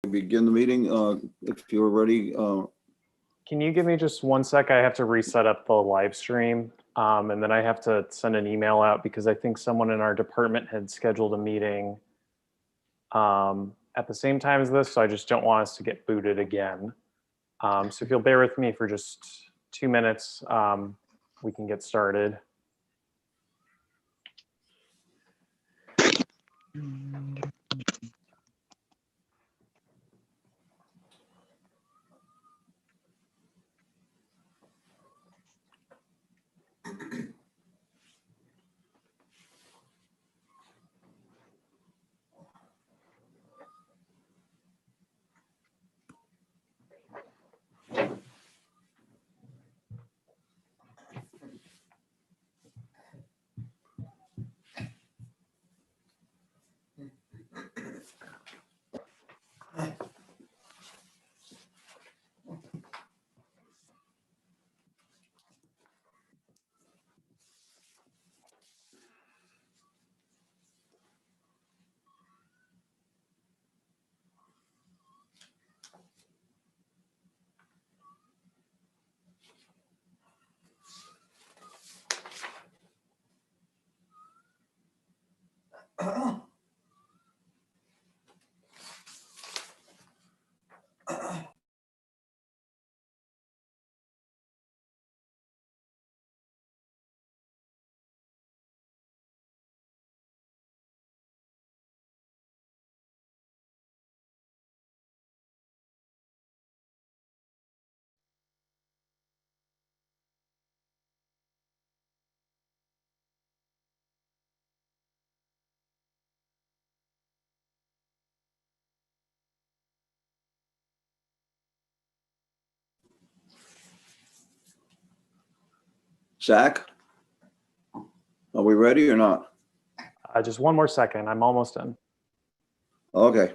Begin the meeting. If you're ready. Can you give me just 1 sec? I have to reset up the live stream, and then I have to send an email out because I think someone in our department had scheduled a meeting at the same time as this, so I just don't want us to get booted again. So if you'll bear with me for just 2 minutes, we can get started. Zach, are we ready or not? Just 1 more second. I'm almost in. Okay.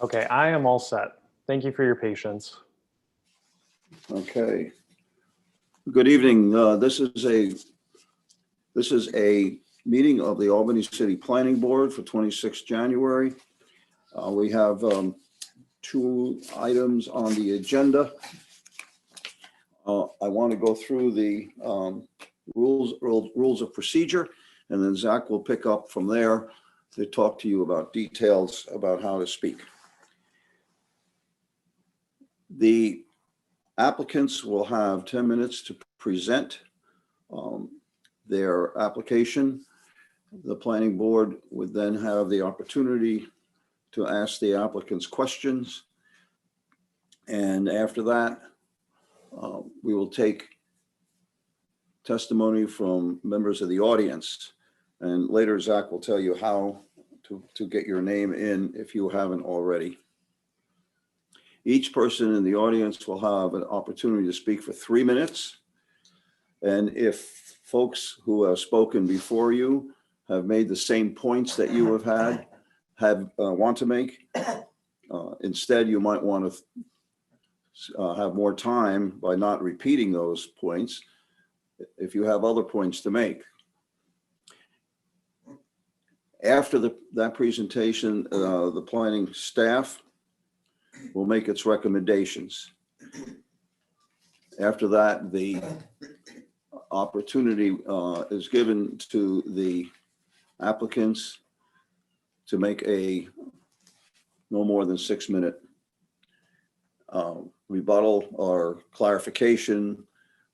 Okay, I am all set. Thank you for your patience. Okay. Good evening. This is a meeting of the Albany City Planning Board for 26 January. We have 2 items on the agenda. I want to go through the rules of procedure, and then Zach will pick up from there to talk to you about details about how to speak. The applicants will have 10 minutes to present their application. The planning board would then have the opportunity to ask the applicants questions. And after that, we will take testimony from members of the audience. And later, Zach will tell you how to get your name in if you haven't already. Each person in the audience will have an opportunity to speak for 3 minutes. And if folks who have spoken before you have made the same points that you want to make, instead you might want to have more time by not repeating those points if you have other points to make. After that presentation, the planning staff will make its recommendations. After that, the opportunity is given to the applicants to make a no more than 6-minute rebuttal or clarification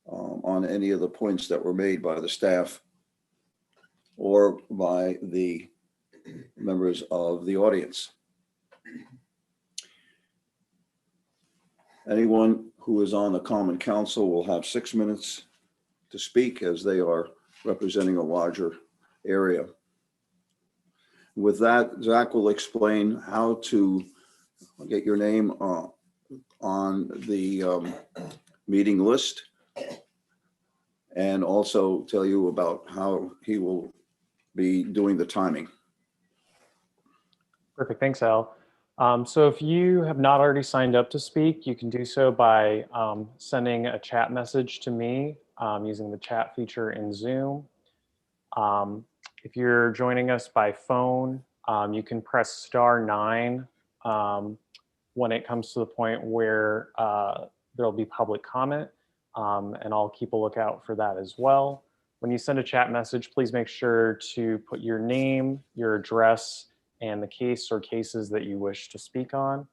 on any of the points that were made by the staff or by the members of the audience. Anyone who is on the Common Council will have 6 minutes to speak as they are representing a larger area. With that, Zach will explain how to get your name on the meeting list, and also tell you about how he will be doing the timing. Perfect. Thanks, Al. So if you have not already signed up to speak, you can do so by sending a chat message to me using the chat feature in Zoom. If you're joining us by phone, you can press *9 when it comes to the point where there'll be public comment, and I'll keep a lookout for that as well. When you send a chat message, please make sure to put your name, your address, and the case or cases that you wish to speak on.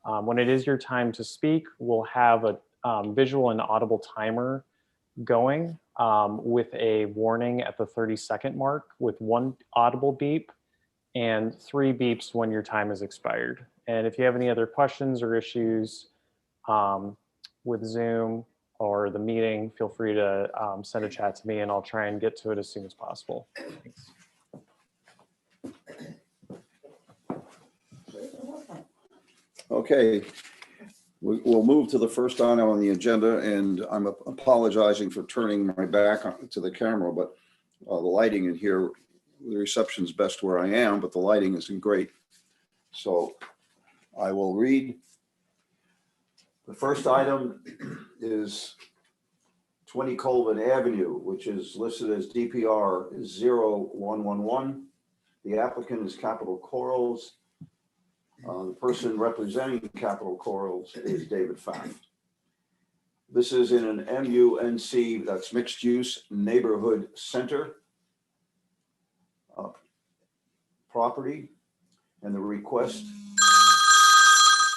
When it is your time to speak, we'll have a visual and audible timer going with a warning at the 30-second mark with 1 audible beep and 3 beeps when your time is expired. And if you have any other questions or issues with Zoom or the meeting, feel free to send a chat to me and I'll try and get to it as soon as possible. Thanks. Okay, we'll move to the first item on the agenda, and I'm apologizing for turning my back to the camera, but the lighting in here, the reception's best where I am, but the lighting isn't great. So I will read. The first item is 20 Colvin Avenue, which is listed as DPR 0111. The applicant is Capital Corals. The person representing Capital Corals is David Pfaff. This is in an MUNC, that's mixed use neighborhood center property, and the request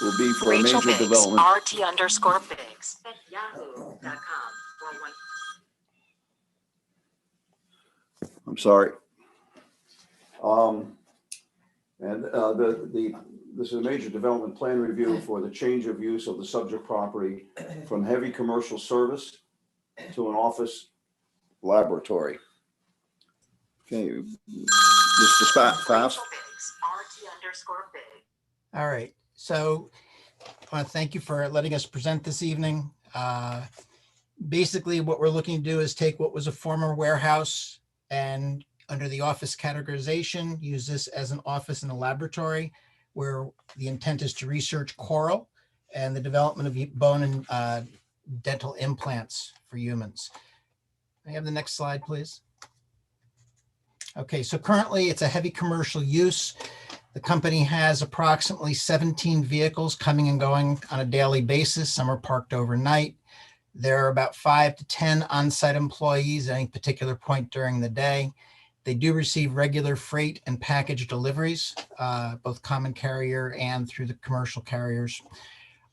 will be for Rachel a major Biggs, development. RT_Biggs at yahoo.com. I'm sorry. This is a major development plan review for the change of use of the subject property from heavy commercial service to an office laboratory. Okay, Mr. Pfaff. Rachel Biggs, RT_Biggs. All right, so I want to thank you for letting us present this evening. Basically, what we're looking to do is take what was a former warehouse and under the office categorization, use this as an office and a laboratory where the intent is to research coral and the development of bone and dental implants for humans. May I have the next slide, please? Okay, so currently it's a heavy commercial use. The company has approximately 17 vehicles coming and going on a daily basis. Some are parked overnight. There are about 5 to 10 on-site employees at any particular point during the day. They do receive regular freight and package deliveries, both common carrier and through the commercial carriers.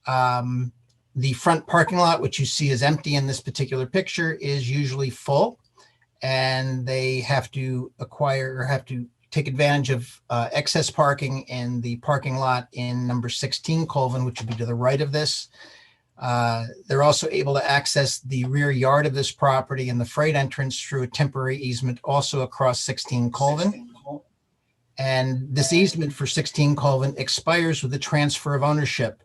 The front parking lot, which you see is empty in this particular picture, is usually full, and they have to acquire or have to take advantage of excess parking in the parking lot in number 16 Colvin, which would be to the right of this. They're also able to access the rear yard of this property and the freight entrance through a temporary easement also across 16 Colvin. And this easement for 16 Colvin expires with the transfer of ownership.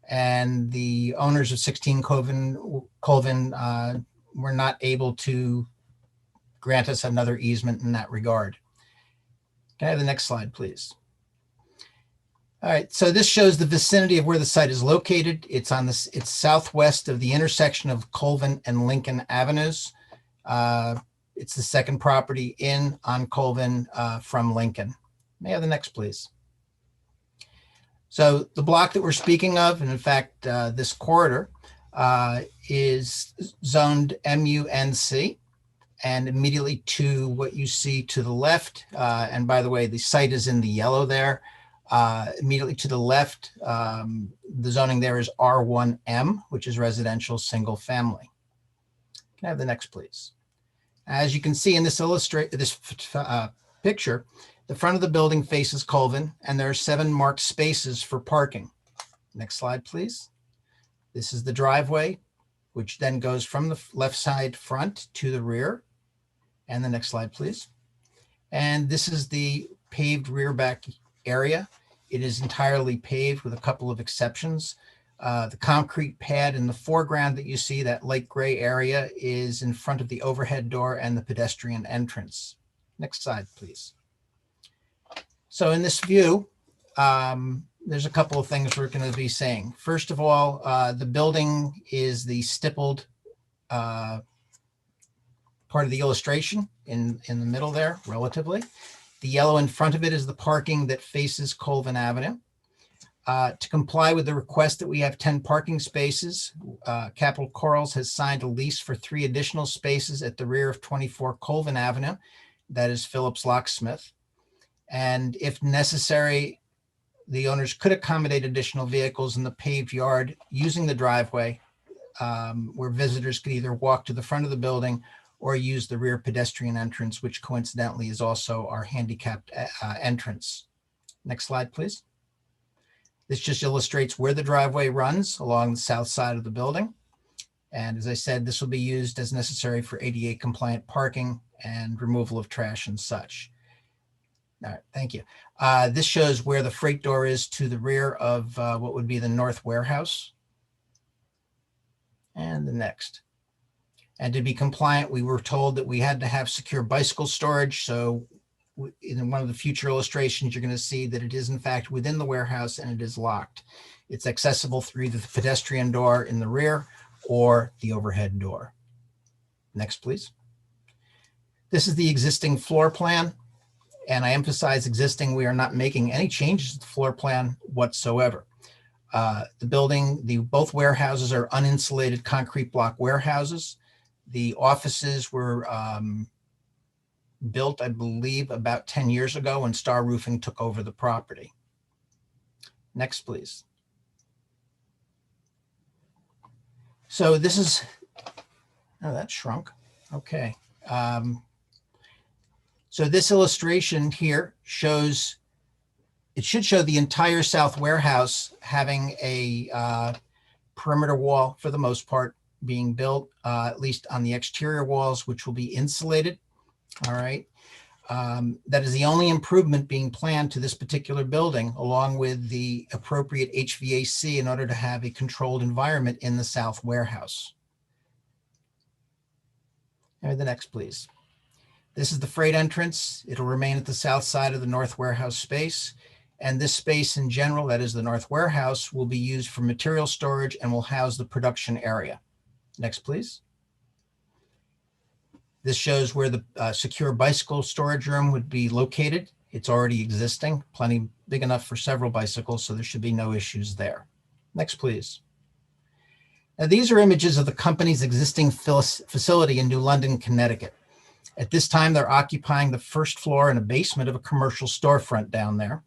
And the owners of 16 Colvin were not able to grant us another easement in that regard. Can I have the next slide, please? All right, so this shows the vicinity of where the site is located. It's southwest of the intersection of Colvin and Lincoln Avenues. It's the second property in on Colvin from Lincoln. May I have the next, please? So the block that we're speaking of, and in fact, this corridor is zoned MUNC. And immediately to what you see to the left, and by the way, the site is in the yellow there. Immediately to the left, the zoning there is R1M, which is residential single family. Can I have the next, please? As you can see in this picture, the front of the building faces Colvin, and there are 7 marked spaces for parking. Next slide, please. This is the driveway, which then goes from the left side front to the rear. And the next slide, please. And this is the paved rear back area. It is entirely paved with a couple of exceptions. The concrete pad in the foreground that you see, that light gray area, is in front of the overhead door and the pedestrian entrance. Next slide, please. So in this view, there's a couple of things we're going to be saying. First of all, the building is the stippled part of the illustration in the middle there, relatively. The yellow in front of it is the parking that faces Colvin Avenue. To comply with the request that we have 10 parking spaces, Capital Corals has signed a lease for 3 additional spaces at the rear of 24 Colvin Avenue. That is Phillips Locksmith. And if necessary, the owners could accommodate additional vehicles in the paved yard using the driveway, where visitors could either walk to the front of the building or use the rear pedestrian entrance, which coincidentally is also our handicapped entrance. Next slide, please. This just illustrates where the driveway runs along the south side of the building. And as I said, this will be used as necessary for ADA compliant parking and removal of trash and such. All right, thank you. This shows where the freight door is to the rear of what would be the north warehouse. And the next. And to be compliant, we were told that we had to have secure bicycle storage. So in one of the future illustrations, you're going to see that it is in fact within the warehouse and it is locked. It's accessible through either the pedestrian door in the rear or the overhead door. Next, please. This is the existing floor plan. And I emphasize existing, we are not making any changes to the floor plan whatsoever. Both warehouses are uninsulated concrete block warehouses. The offices were built, I believe, about 10 years ago when Star Roofing took over the property. Next, please. So this is, oh, that shrunk. Okay. So this illustration here shows, it should show the entire south warehouse having a perimeter wall for the most part being built, at least on the exterior walls, which will be insulated. All right. That is the only improvement being planned to this particular building, along with the appropriate HVAC in order to have a controlled environment in the south warehouse. And the next, please. This is the freight entrance. It'll remain at the south side of the north warehouse space. And this space in general, that is the north warehouse, will be used for material storage and will house the production area. Next, please. This shows where the secure bicycle storage room would be located. It's already existing, plenty big enough for several bicycles, so there should be no issues there. Next, please. Now, these are images of the company's existing facility in New London, Connecticut. At this time, they're occupying the first floor and a basement of a commercial storefront down there.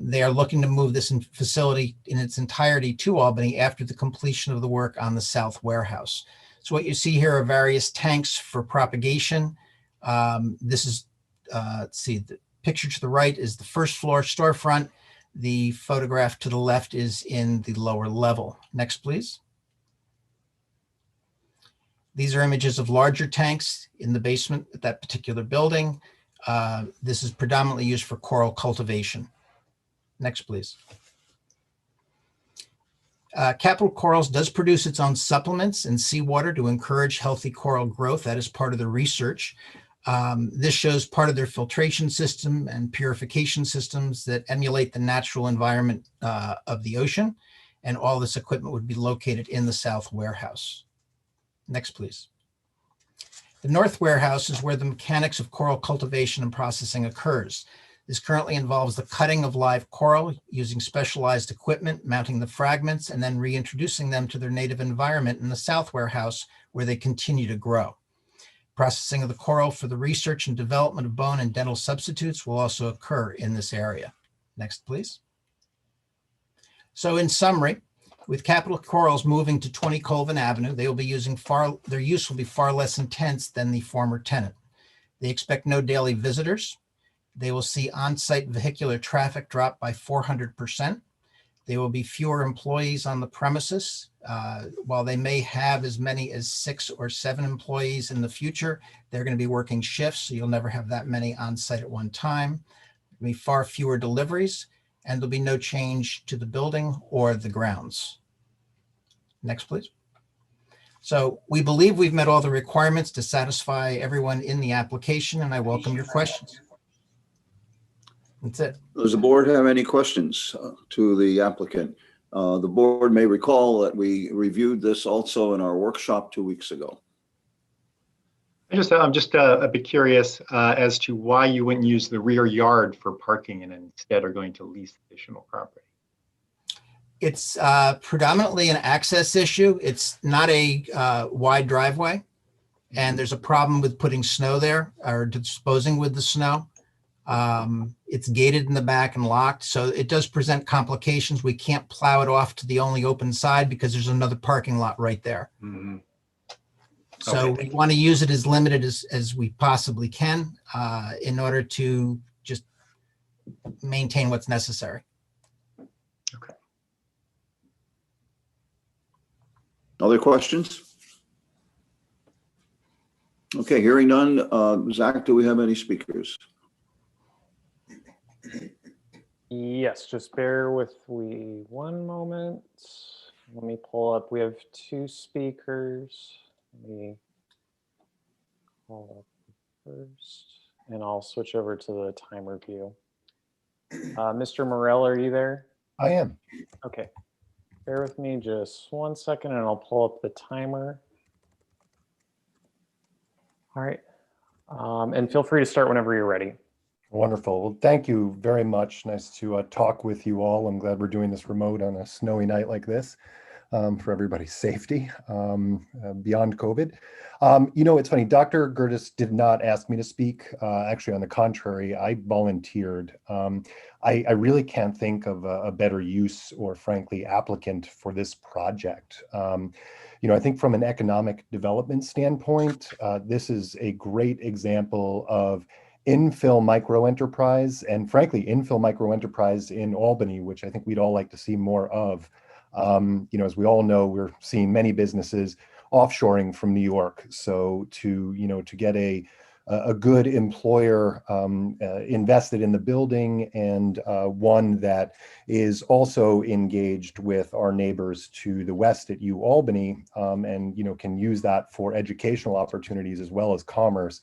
They are looking to move this facility in its entirety to Albany after the completion of the work on the south warehouse. So what you see here are various tanks for propagation. This is, let's see, the picture to the right is the first floor storefront. The photograph to the left is in the lower level. Next, please. These are images of larger tanks in the basement at that particular building. This is predominantly used for coral cultivation. Next, please. Capital Corals does produce its own supplements and seawater to encourage healthy coral growth. That is part of the research. This shows part of their filtration system and purification systems that emulate the natural environment of the ocean. And all this equipment would be located in the south warehouse. Next, please. The north warehouse is where the mechanics of coral cultivation and processing occurs. This currently involves the cutting of live coral using specialized equipment, mounting the fragments, and then reintroducing them to their native environment in the south warehouse where they continue to grow. Processing of the coral for the research and development of bone and dental substitutes will also occur in this area. Next, please. So in summary, with Capital Corals moving to 20 Colvin Avenue, they will be using their use will be far less intense than the former tenant. They expect no daily visitors. They will see on-site vehicular traffic drop by 400%. There will be fewer employees on the premises. While they may have as many as 6 or 7 employees in the future, they're going to be working shifts, so you'll never have that many on site at one time. There'll be far fewer deliveries, and there'll be no change to the building or the grounds. Next, please. So we believe we've met all the requirements to satisfy everyone in the application, and I welcome your questions. That's it. Does the board have any questions to the applicant? The board may recall that we reviewed this also in our workshop 2 weeks ago. I'm just a bit curious as to why you wouldn't use the rear yard for parking and instead are going to lease additional property. It's predominantly an access issue. It's not a wide driveway, and there's a problem with putting snow there or disposing with the snow. It's gated in the back and locked, so it does present complications. We can't plow it off to the only open side because there's another parking lot right there. Mm-hmm. So Okay. we want to use it as limited as we possibly can in order to just maintain what's necessary. Okay. Other questions? Okay, hearing none. Zach, do we have any speakers? Yes, just bear with me one moment. Let me pull up. We have 2 speakers. Let me call up first, and I'll switch over to the timer view. Mr. Morell, are you there? I am. Okay. Bear with me just 1 second, and I'll pull up the timer. All right. And feel free to start whenever you're ready. Wonderful. Well, thank you very much. Nice to talk with you all. I'm glad we're doing this remote on a snowy night like this for everybody's safety beyond COVID. It's funny. Dr. Gertis did not ask me to speak. Actually, on the contrary, I volunteered. I really can't think of a better use or frankly applicant for this project. I think from an economic development standpoint, this is a great example of infill microenterprise and frankly, infill microenterprise in Albany, which I think we'd all like to see more of. As we all know, we're seeing many businesses offshoring from New York. So to get a good employer invested in the building and one that is also engaged with our neighbors to the west at Albany and can use that for educational opportunities as well as commerce,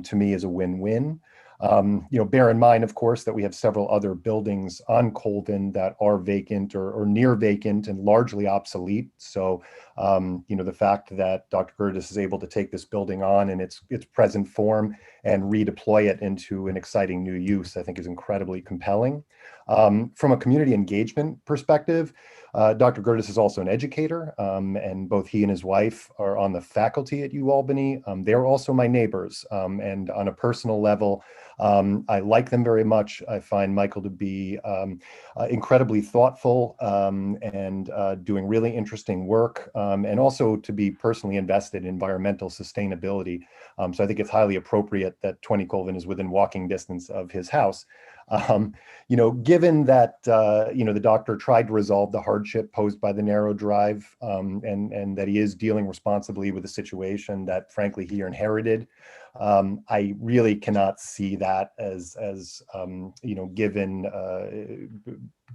to me is a win-win. Bear in mind, of course, that we have several other buildings on Colvin that are vacant or near vacant and largely obsolete. So, the fact that Dr. Gertis is able to take this building on in its present form and redeploy it into an exciting new use, I think is incredibly compelling. From a community engagement perspective, Dr. Gertis is also an educator, and both he and his wife are on the faculty at UAlbany. They're also my neighbors, and on a personal level, I like them very much. I find Michael to be incredibly thoughtful and doing really interesting work, and also to be personally invested in environmental sustainability. So I think it's highly appropriate that 20 Colvin is within walking distance of his house. Given that, the doctor tried to resolve the hardship posed by the narrow drive and that he is dealing responsibly with a situation that frankly he inherited, I really cannot see that as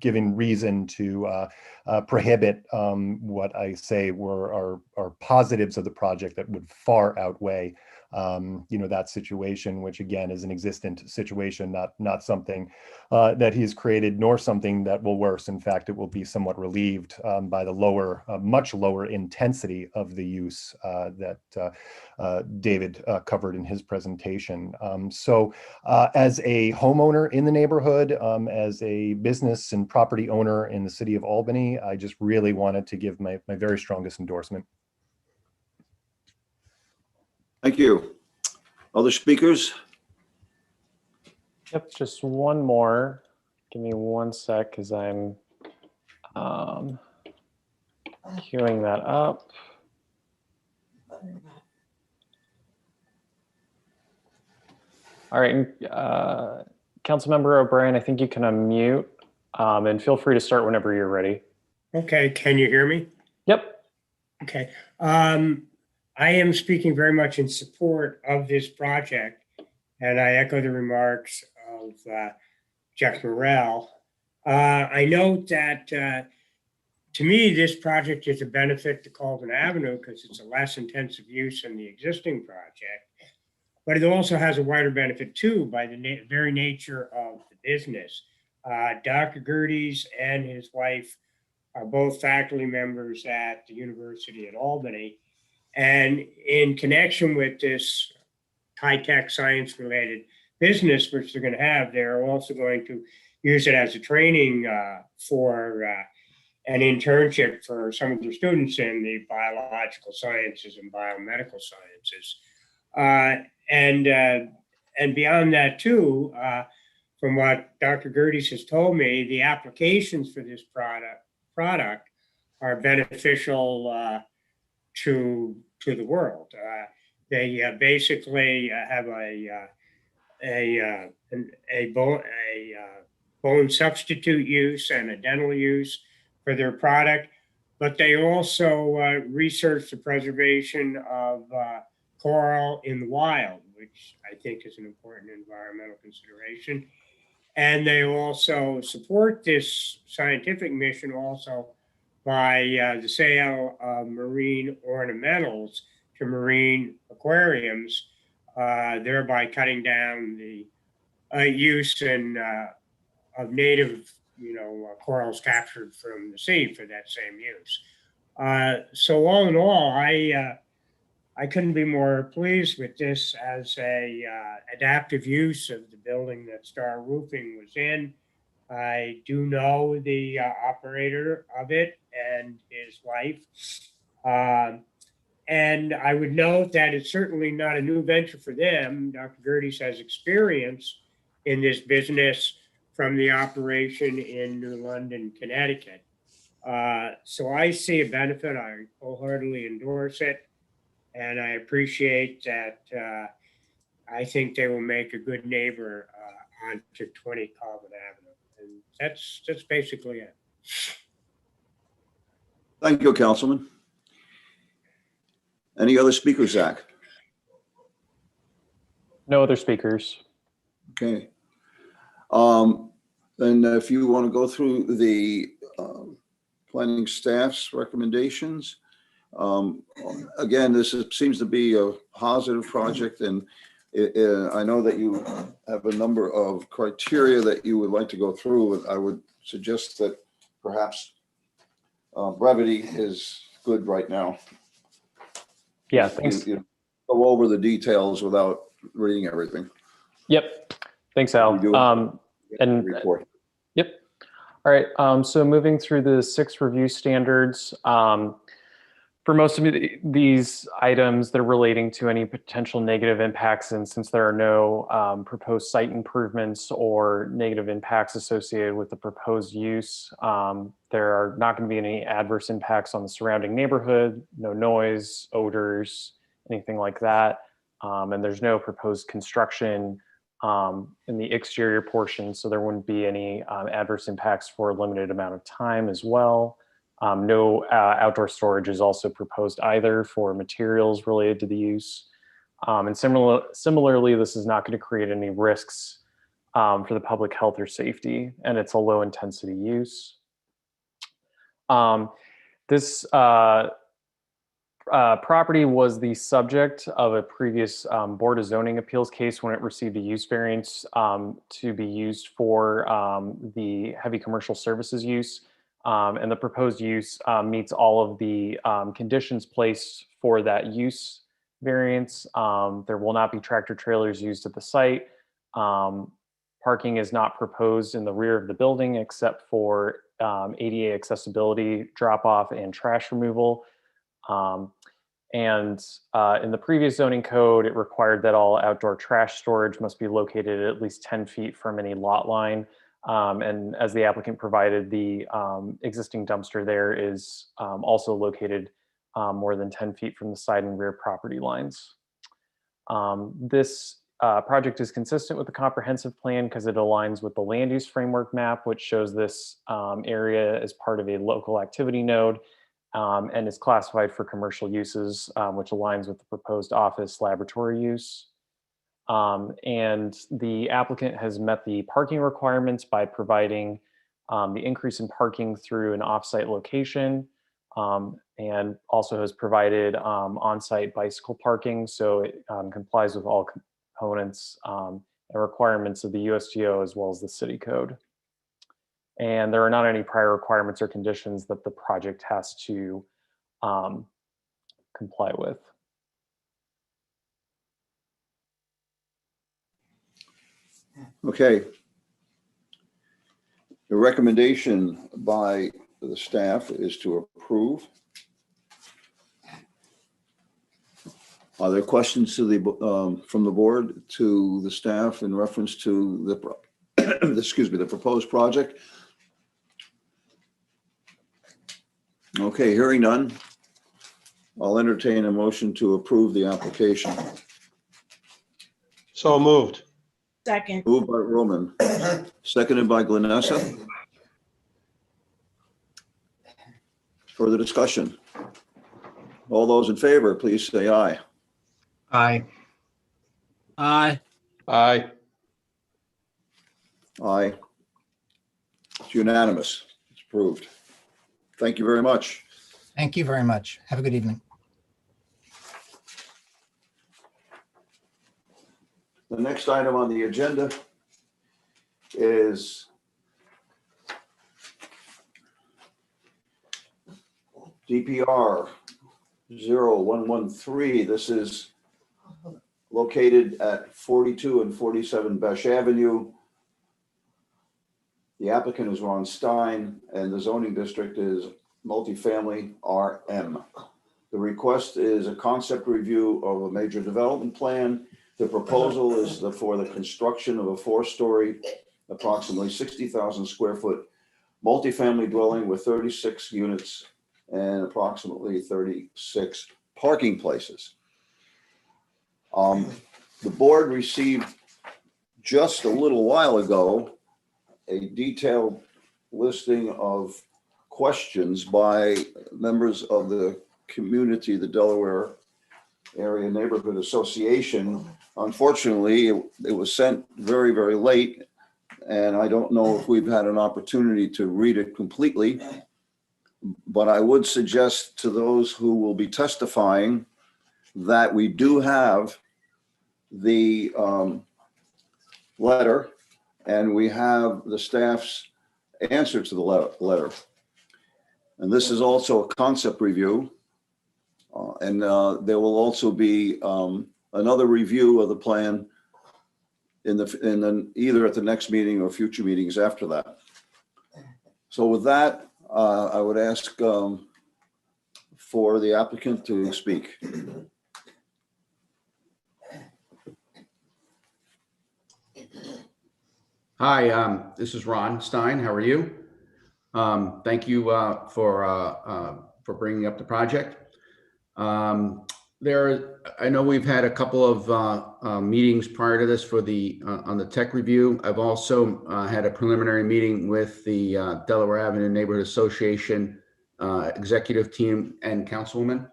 given reason to prohibit what I say are positives of the project that would far outweigh that situation, which again is an existent situation, not something that he's created, nor something that will worse. In fact, it will be somewhat relieved by the much lower intensity of the use that David covered in his presentation. So as a homeowner in the neighborhood, as a business and property owner in the city of Albany, I just really wanted to give my very strongest endorsement. Thank you. Other speakers? Yep, just one more. Give me 1 sec because I'm queuing that up. All right, Councilmember O'Brien, I think you can unmute and feel free to start whenever you're ready. Okay, can you hear me? Yep. Okay. I am speaking very much in support of this project, and I echo the remarks of Jeff Morell. I note that To me, this project is a benefit to Calden Avenue because it's a less intensive use than the existing project. But it also has a wider benefit too by the very nature of the business. Dr. Gerdes and his wife are both faculty members at the University at Albany. And in connection with this high-tech science-related business, which they're going to have, they're also going to use it as a training for an internship for some of their students in the biological sciences and biomedical sciences. And beyond that too, from what Dr. Gerdes has told me, the applications for this product are beneficial to the world. They basically have a bone substitute use and a dental use for their product, but they also research the preservation of coral in the wild, which I think is an important environmental consideration. And they also support this scientific mission also by the sale of marine ornamentals to marine aquariums, thereby cutting down the use of native, corals captured from the sea for that same use. So all in all, I couldn't be more pleased with this as a adaptive use of the building that Star Roofing was in. I do know the operator of it and his wife. And I would note that it's certainly not a new venture for them. Dr. Gerdes has experience in this business from the operation in New London, Connecticut. So I see a benefit. I wholeheartedly endorse it. And I appreciate that. I think they will make a good neighbor onto 20 Calvin Avenue. And that's basically it. Thank you, Councilman. Any other speakers, Zach? No other speakers. Okay. Then if you want to go through the planning staff's recommendations. Again, seems to be a positive project, and I know that you have a number of criteria that you would like to go through. I would suggest that perhaps brevity is good right now. Yeah, thanks. You go over the details without reading everything. Yep. Thanks, Al. Report. Yep. All right. So moving through the 6 review standards, for most of these items, they're relating to any potential negative impacts. And since there are no proposed site improvements or negative impacts associated with the proposed use, there are not going to be any adverse impacts on the surrounding neighborhood, no noise, odors, anything like that. And there's no proposed construction in the exterior portion, so there wouldn't be any adverse impacts for a limited amount of time as well. No outdoor storage is also proposed either for materials related to the use. And similarly, this is not going to create any risks for the public health or safety, and it's a low intensity use. This property was the subject of a previous Board of Zoning Appeals case when it received a use variance to be used for the heavy commercial services use. And the proposed use meets all of the conditions placed for that use variance. There will not be tractor trailers used at the site. Parking is not proposed in the rear of the building except for ADA accessibility, drop off, and trash removal. And in the previous zoning code, it required that all outdoor trash storage must be located at least 10 feet from any lot line. And as the applicant provided, the existing dumpster there is also located more than 10 feet from the side and rear property lines. This project is consistent with the comprehensive plan because it aligns with the land use framework map, which shows this area as part of a local activity node and is classified for commercial uses, which aligns with the proposed office laboratory use. And the applicant has met the parking requirements by providing the increase in parking through an offsite location, and also has provided on-site bicycle parking, so it complies with all components and requirements of the USDO as well as the city code. And there are not any prior requirements or conditions that the project has to comply with. Okay. The recommendation by the staff is to approve. Are there questions to the from the board to the staff in reference to the excuse me, the proposed project? Okay, hearing none, I'll entertain a motion to approve the application. So moved. Second. Moved by Roman, seconded by Glenessa. Further discussion? All those in favor, please say aye. Aye. Aye. Aye. Aye. It's unanimous. It's approved. Thank you very much. Thank you very much. Have a good evening. The next item on the agenda is DPR 0113. This is located at 42 and 47 Besh Avenue. The applicant is Ron Stein, and the zoning district is multifamily RM. The request is a concept review of a major development plan. The proposal is for the construction of a 4-story, approximately 60,000 square foot multifamily dwelling with 36 units and approximately 36 parking places. The board received just a little while ago a detailed listing of questions by members of the community, the Delaware Area Neighborhood Association. Unfortunately, it was sent very, very late, and I don't know if we've had an opportunity to read it completely, but I would suggest to those who will be testifying that we do have the letter, and we have the staff's answer to the letter. And this is also a concept review. And there will also be another review of the plan either at the next meeting or future meetings after that. So with that, I would ask for the applicant to speak. Hi, this is Ron Stein. How are you? Thank you for bringing up the project. I know we've had a couple of meetings prior to this for on the tech review. I've also had a preliminary meeting with the Delaware Avenue Neighborhood Association executive team and councilwoman.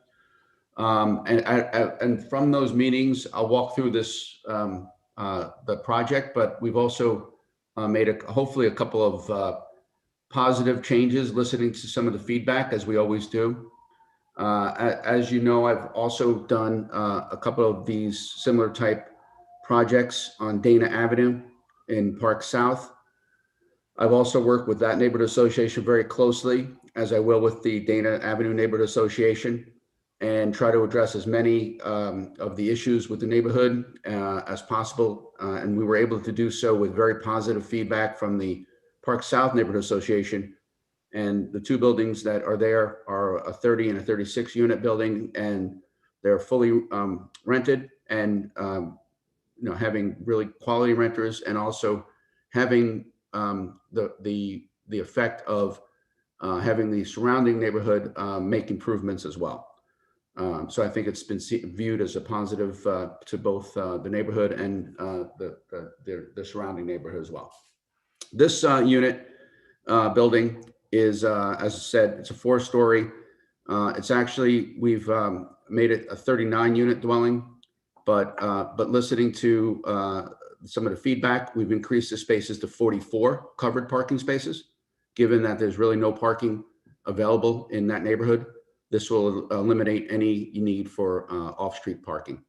And from those meetings, I'll walk through this the project, but we've also made hopefully a couple of positive changes, listening to some of the feedback, as we always do. As you know, I've also done a couple of these similar type projects on Dana Avenue in Park South. I've also worked with that neighborhood association very closely, as I will with the Dana Avenue Neighborhood Association, and try to address as many of the issues with the neighborhood as possible. And we were able to do so with very positive feedback from the Park South Neighborhood Association. And the two buildings that are there are a 30 and a 36 unit building, and they're fully rented, and having really quality renters, and also having the effect of having the surrounding neighborhood make improvements as well. So I think it's been viewed as a positive to both the neighborhood and the surrounding neighborhood as well. This unit building is, as I said, it's a 4-story. It's actually, we've made it a 39 unit dwelling, but listening to some of the feedback, we've increased the spaces to 44 covered parking spaces. given that there's really no parking available in that neighborhood, this will eliminate any need for off-street parking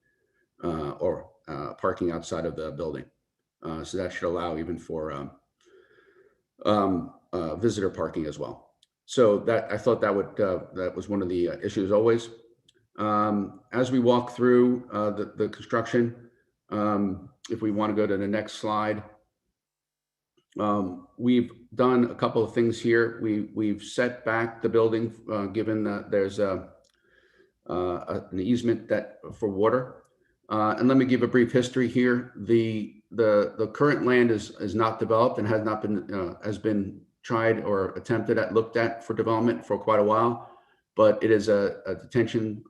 or parking outside of the building. So that should allow even for visitor parking as well. So that I thought that was one of the issues always. As we walk through the construction, if we want to go to the next slide, we've done a couple of things here. We've set back the building, given that there's an easement that for water. And let me give a brief history here. The current land is not developed and has been tried or attempted at, looked at for development for quite a while, but it is a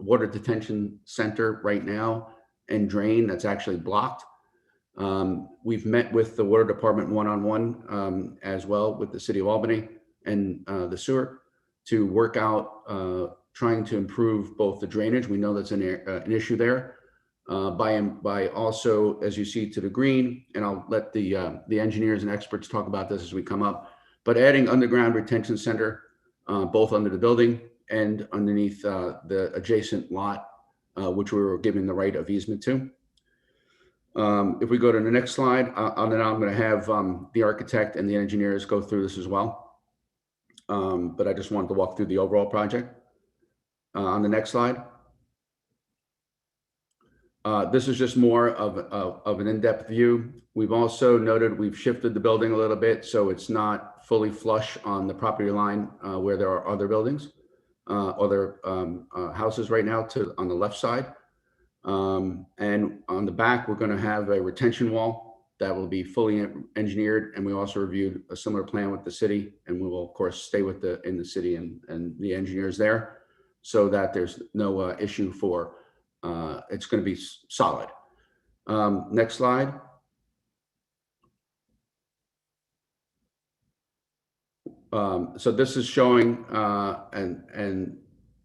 water detention center right now and drain that's actually blocked. We've met with the water department one-on-one as well with the city of Albany and the sewer to work out trying to improve both the drainage. We know that's an issue there. By also, as you see to the green, and I'll let the engineers and experts talk about this as we come up, but adding underground retention center both under the building and underneath the adjacent lot, which we were given the right of easement to. If we go to the next slide, I'm going to have the architect and the engineers go through this as well. But I just wanted to walk through the overall project. On the next slide. This is just more of an in-depth view. We've also noted we've shifted the building a little bit so it's not fully flush on the property line where there are other buildings, other houses right now on the left side. And on the back, we're going to have a retention wall that will be fully engineered. And we also reviewed a similar plan with the city, and we will of course stay with in the city and the engineers there so that there's no issue for it's going to be solid. Next slide. So this is showing, and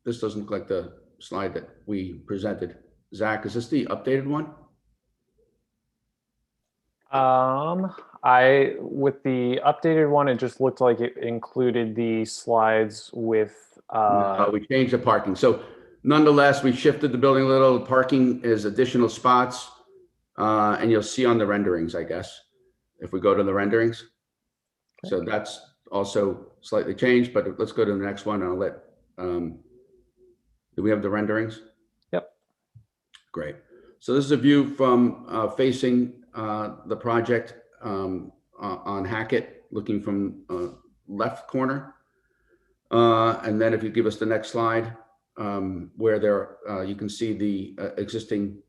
this doesn't look like the slide that we presented. Zach, is this the updated one? With the updated one, it just looked like it included the slides with. We changed the parking. So nonetheless, we shifted the building a little. The parking is additional spots, and you'll see on the renderings, I guess, if we go to the renderings. Okay. So that's also slightly changed, but let's go to the next one and I'll let, do we have the renderings? Yep. Great. So this is a view from facing the project on Hackett, looking from left corner. And then if you give us the next slide, where there you can see the existing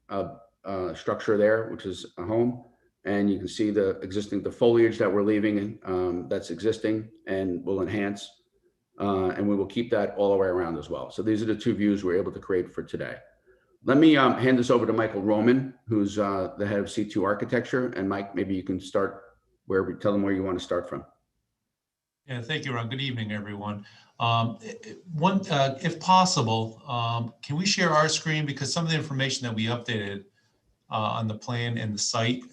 structure there, which is a home, and you can see the foliage that we're leaving that's existing and will enhance, and we will keep that all the way around as well. So these are the two views we're able to create for today. Let me hand this over to Michael Roman, who's the head of C2 Architecture. And Mike, maybe you can start tell them where you want to start from. Yeah, thank you, Ron. Good evening, everyone. If possible, can we share our screen? Because some of the information that we updated on the plan and the site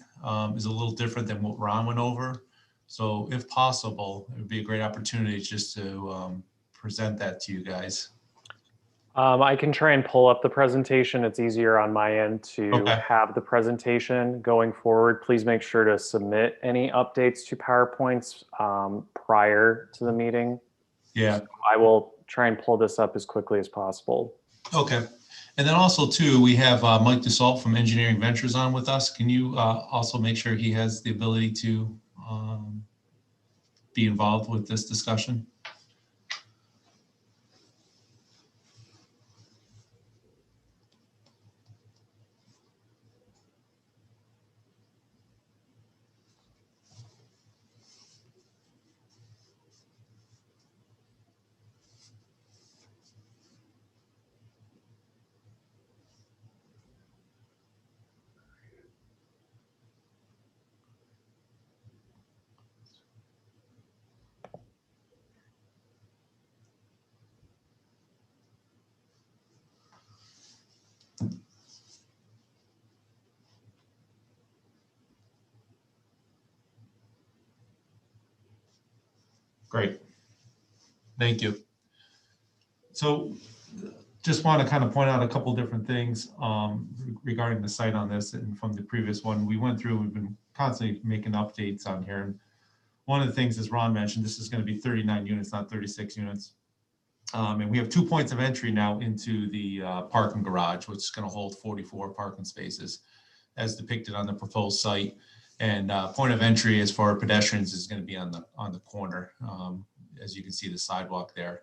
is a little different than what Ron went over. So if possible, it would be a great opportunity just to present that to you guys. I can try and pull up the presentation. It's easier on my end to have the presentation going forward. Please make sure to submit any updates to PowerPoints prior to the meeting. Yeah. So I will try and pull this up as quickly as possible. Okay. And then also too, we have Mike DeSalt from Engineering Ventures on with us. Can you also make sure he has the ability to be involved with this discussion? Great. Thank you. So just want to kind of point out a couple different things regarding the site on this, and from the previous one we went through, we've been constantly making updates on here. And one of the things, as Ron mentioned, this is going to be 39 units, not 36 units. And we have 2 points of entry now into the parking garage, which is going to hold 44 parking spaces as depicted on the proposed site. And point of entry as far as pedestrians is going to be on the corner. As you can see the sidewalk there.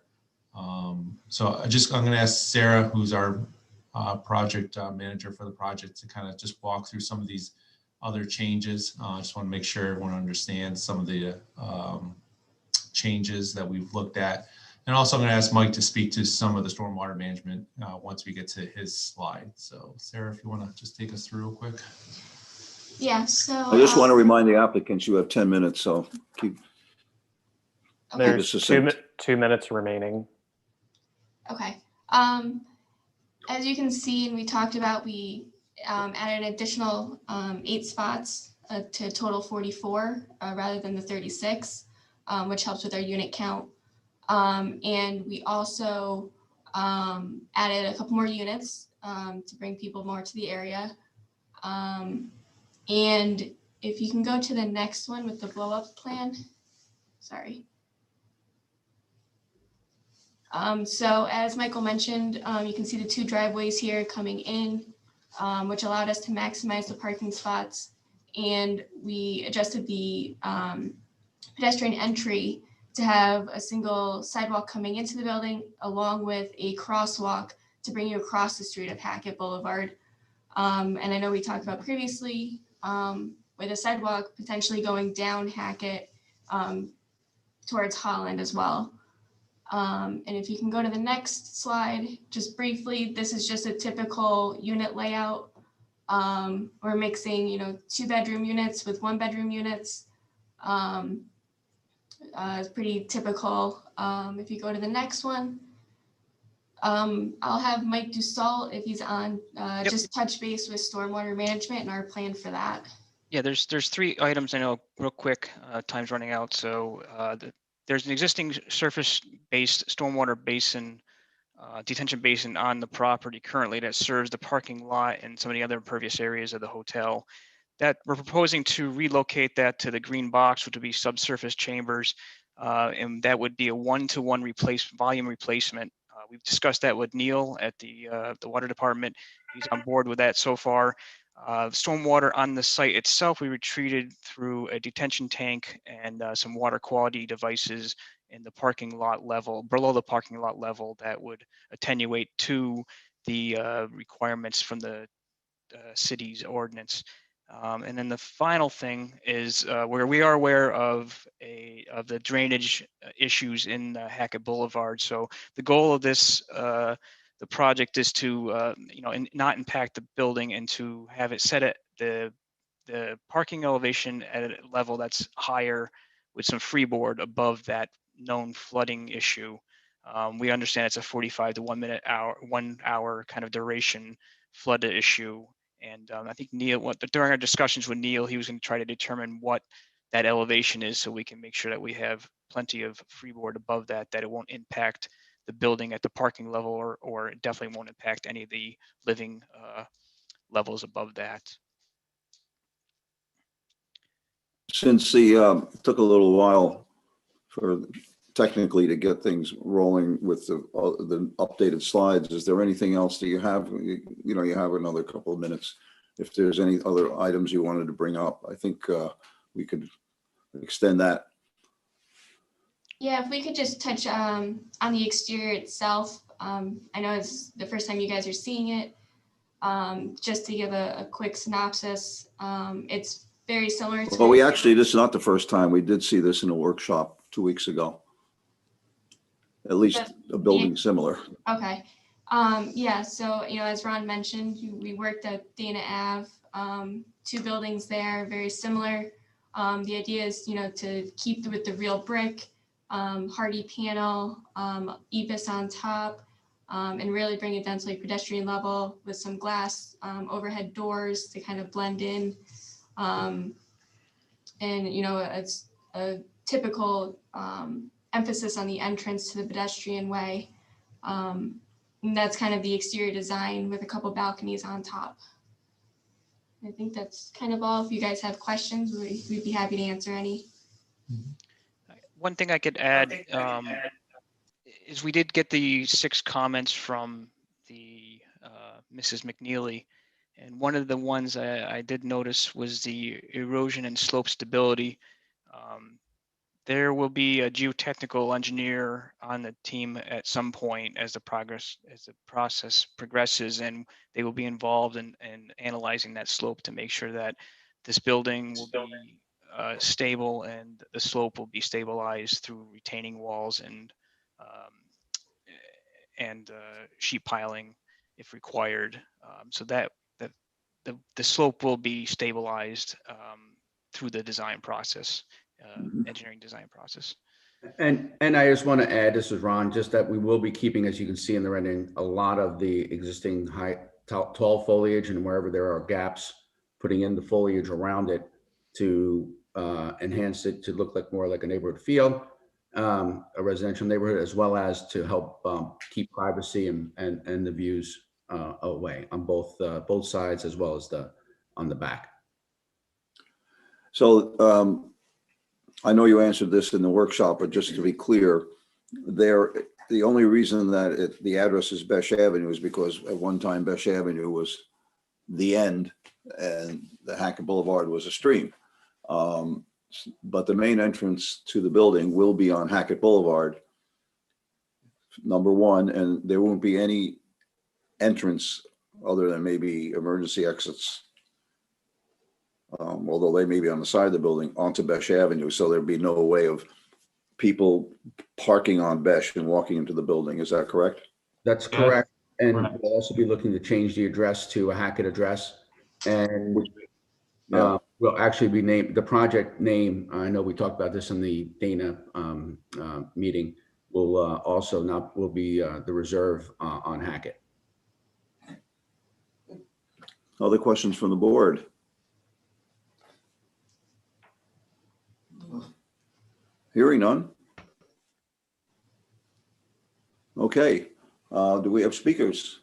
So I'm going to ask Sarah, who's our project manager for the project, to kind of just walk through some of these other changes. I just want to make sure everyone understands some of the changes that we've looked at. And also I'm going to ask Mike to speak to some of the stormwater management once we get to his slide. So Sarah, if you want to just take us through real quick. Yeah, so I just want to remind the applicants you have 10 minutes, so keep. There's succinct. 2 minutes remaining. okay. As you can see, and we talked about, we added an additional 8 spots to a total 44 rather than the 36, which helps with our unit count. And we also added a couple more units to bring people more to the area. And if you can go to the next one with the blow up plan, sorry. So as Michael mentioned, you can see the 2 driveways here coming in, which allowed us to maximize the parking spots. And we adjusted the pedestrian entry to have a single sidewalk coming into the building along with a crosswalk to bring you across the street of Hackett Boulevard. And I know we talked about previously with a sidewalk potentially going down Hackett towards Holland as well. And if you can go to the next slide, just briefly, this is just a typical unit layout. We're mixing, 2-bedroom units with 1-bedroom units. It's pretty typical. If you go to the next one, I'll have Mike Dussault, if he's on, just touch base with stormwater management and our plan for that. Yeah, there's 3 items I know real quick, time's running out. So there's an existing surface-based stormwater basin, detention basin on the property currently that serves the parking lot and some of the other impervious areas of the hotel. That we're proposing to relocate that to the green box, which would be subsurface chambers, and that would be a 1-to-1 volume replacement. We've discussed that with Neil at the water department. He's on board with that so far. Stormwater on the site itself, we retreated through a detention tank and some water quality devices in the parking lot level, below the parking lot level, that would attenuate to the requirements from the city's ordinance. And then the final thing is where we are aware of the drainage issues in Hackett Boulevard. So the goal of this the project is to not impact the building and to have it set at the parking elevation at a level that's higher with some freeboard above that known flooding issue. We understand it's a 45 to 1 hour kind of duration flood issue. And I think Neil, during our discussions with Neil, he was going to try to determine what that elevation is so we can make sure that we have plenty of freeboard above that it won't impact the building at the parking level, or it definitely won't impact any of the living levels above that. Since the took a little while for technically to get things rolling with the updated slides, is there anything else that you have? You have another couple of minutes. If there's any other items you wanted to bring up, I think we could extend that. Yeah, if we could just touch on the exterior itself. I know it's the first time you guys are seeing it. Just to give a quick synopsis, it's very similar to. Well, this is not the first time. We did see this in a workshop 2 weeks ago. At least a building similar. Okay. Yeah, so, as Ron mentioned, we worked at Dana Ave, 2 buildings there, very similar. The idea is, to keep with the real brick, hardy panel, EBIS on top, and really bring it down to like pedestrian level with some glass overhead doors to kind of blend in. And, it's a typical emphasis on the entrance to the pedestrian way. And that's kind of the exterior design with a couple balconies on top. I think that's kind of all. If you guys have questions, we'd be happy to answer any. One thing I could add is we did get the 6 comments from the Mrs. McNeely. And one of the ones I did notice was the erosion and slope stability. There will be a geotechnical engineer on the team at some point as the process progresses, and they will be involved in analyzing that slope to make sure that this building will be stable and the slope will be stabilized through retaining walls and sheet piling if required. So that the slope will be stabilized through the design process, engineering design process. And I just want to add, this is Ron, just that we will be keeping, as you can see in the rendering, a lot of the existing tall foliage, and wherever there are gaps, putting in the foliage around it to enhance it to look like more like a neighborhood feel, a residential neighborhood, as well as to help keep privacy and the views away on both sides, as well as on the back. So I know you answered this in the workshop, but just to be clear, the only reason that the address is Besh Avenue is because at one time Besh Avenue was the end and the Hackett Boulevard was a stream. But the main entrance to the building will be on Hackett Boulevard, number one, and there won't be any entrance other than maybe emergency exits, although they may be on the side of the building, onto Besh Avenue. So there'd be no way of people parking on Besh and walking into the building. Is that correct? That's correct. And we'll also be looking to change the address to a Hackett address. And we'll actually be named, the project name, I know we talked about this in the Dana meeting, will also will be the Reserve on Hackett. Other questions from the board? Hearing none. Okay, do we have speakers?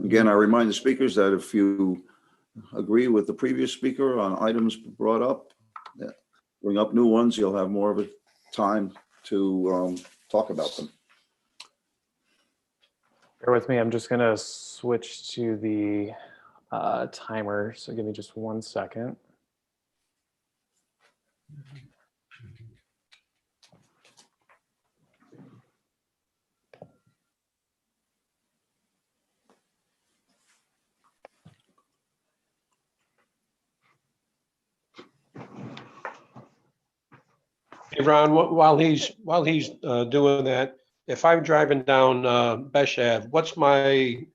Again, I remind the speakers that if you agree with the previous speaker on items brought up, bring up new ones, you'll have more of a time to talk about them. Bear with me, I'm just gonna switch to the timer, so give me just 1 second. Hey, Ron, while he's doing that, if I'm driving down Besh Ave, what's my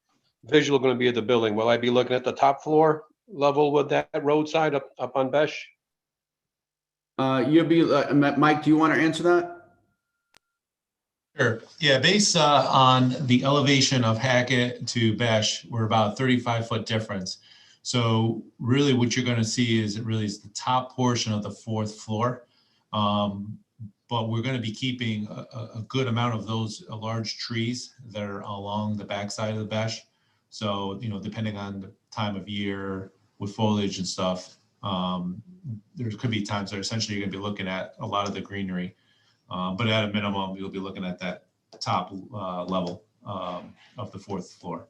visual going to be of the building? Will I be looking at the top floor level with that roadside up on Besh? You'll be, Mike, do you want to answer that? Sure. Yeah, based on the elevation of Hackett to Besh, we're about 35-foot difference. So really what you're going to see is the top portion of the 4th floor. But we're going to be keeping a good amount of those large trees that are along the backside of the Besh. So, you know, depending on the time of year with foliage and stuff, there could be times that essentially you're going to be looking at a lot of the greenery. But at a minimum, you'll be looking at that top level of the 4th floor.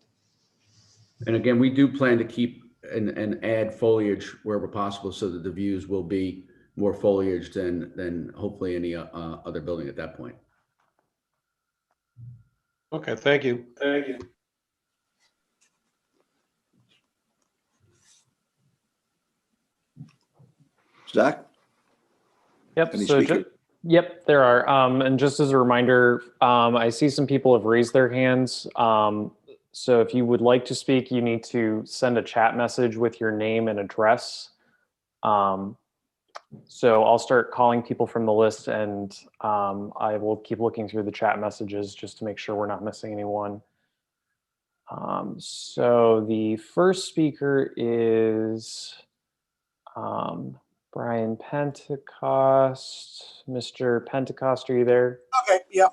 And again, we do plan to keep and add foliage wherever possible so that the views will be more foliage than hopefully any other building at that point. Okay, thank you. Thank you. Zach? Yep. Any So speaker? yep, there are. And just as a reminder, I see some people have raised their hands. So if you would like to speak, you need to send a chat message with your name and address. So I'll start calling people from the list, and I will keep looking through the chat messages just to make sure we're not missing anyone. So the first speaker is Brian Pentecost. Mr. Pentecost, are you there? Okay, yeah.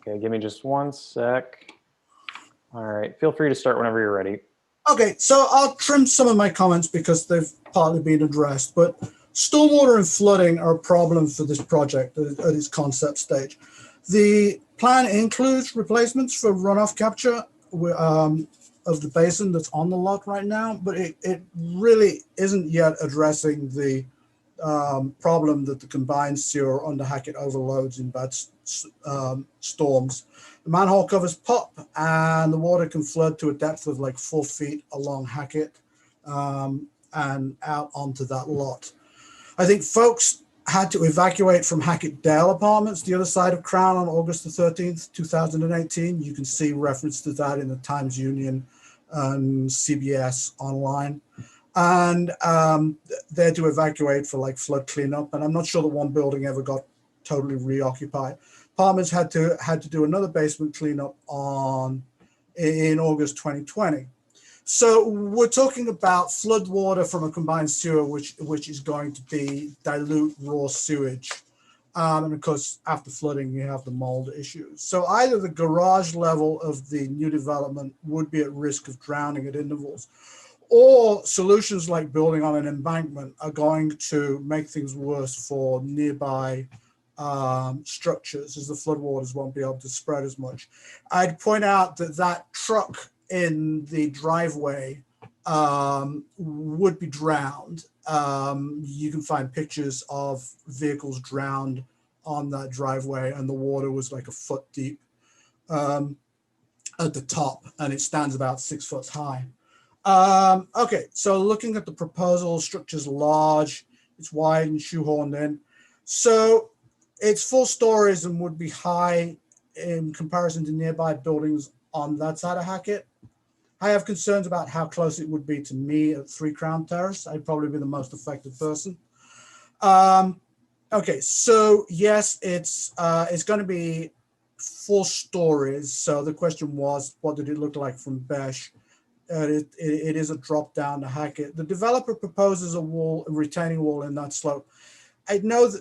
Okay, give me just one sec. All right, feel free to start whenever you're ready. Okay, so I'll trim some of my comments because they've partly been addressed, but stormwater and flooding are a problem for this project at its concept stage. The plan includes replacements for runoff capture of the basin that's on the lot right now, but it really isn't yet addressing the problem that the combined sewer under Hackett overloads in bad storms. The manhole covers pop and the water can flood to a depth of like 4 feet along Hackett and out onto that lot. I think folks had to evacuate from Hackett Dale Apartments, the other side of Crown, on August the 13th, 2018. You can see reference to that in the Times Union and CBS online. And they had to evacuate for like flood cleanup. And I'm not sure that one building ever got totally reoccupied. Apartments had to do another basement cleanup in August 2020. So we're talking about flood water from a combined sewer, which is going to be dilute raw sewage. And of course, after flooding, you have the mold issues. So either the garage level of the new development would be at risk of drowning at intervals, or solutions like building on an embankment are going to make things worse for nearby structures, as the floodwaters won't be able to spread as much. I'd point out that truck in the driveway would be drowned. You can find pictures of vehicles drowned on that driveway, and the water was like a foot deep at the top, and it stands about 6 foot high. Okay, so looking at the proposal, structure's large, it's wide and shoehorned in. So it's 4 stories and would be high in comparison to nearby buildings on that side of Hackett. I have concerns about how close it would be to me at 3 Crown Terrace. I'd probably be the most affected person. Okay, so yes, it's going to be 4 stories. So the question was, what did it look like from Besh? It is a drop down to Hackett. The developer proposes a retaining wall in that slope. I note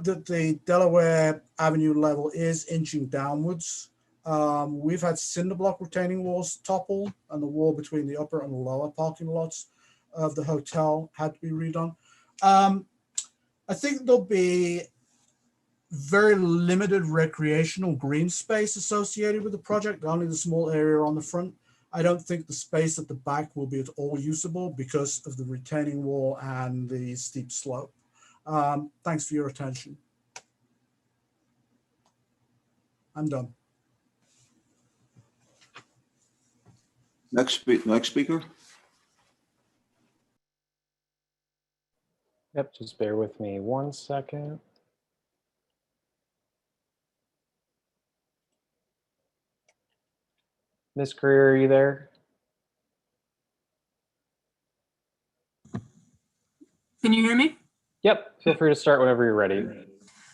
that the Delaware Avenue level is inching downwards. We've had cinder block retaining walls topple, and the wall between the upper and lower parking lots of the hotel had to be redone. I think there'll be very limited recreational green space associated with the project, only the small area on the front. I don't think the space at the back will be at all usable because of the retaining wall and the steep slope. Thanks for your attention. I'm done. Next speaker. Yep, just bear with me 1 second. Ms. Greer, are you there? Can you hear me? Yep, feel free to start whenever you're ready.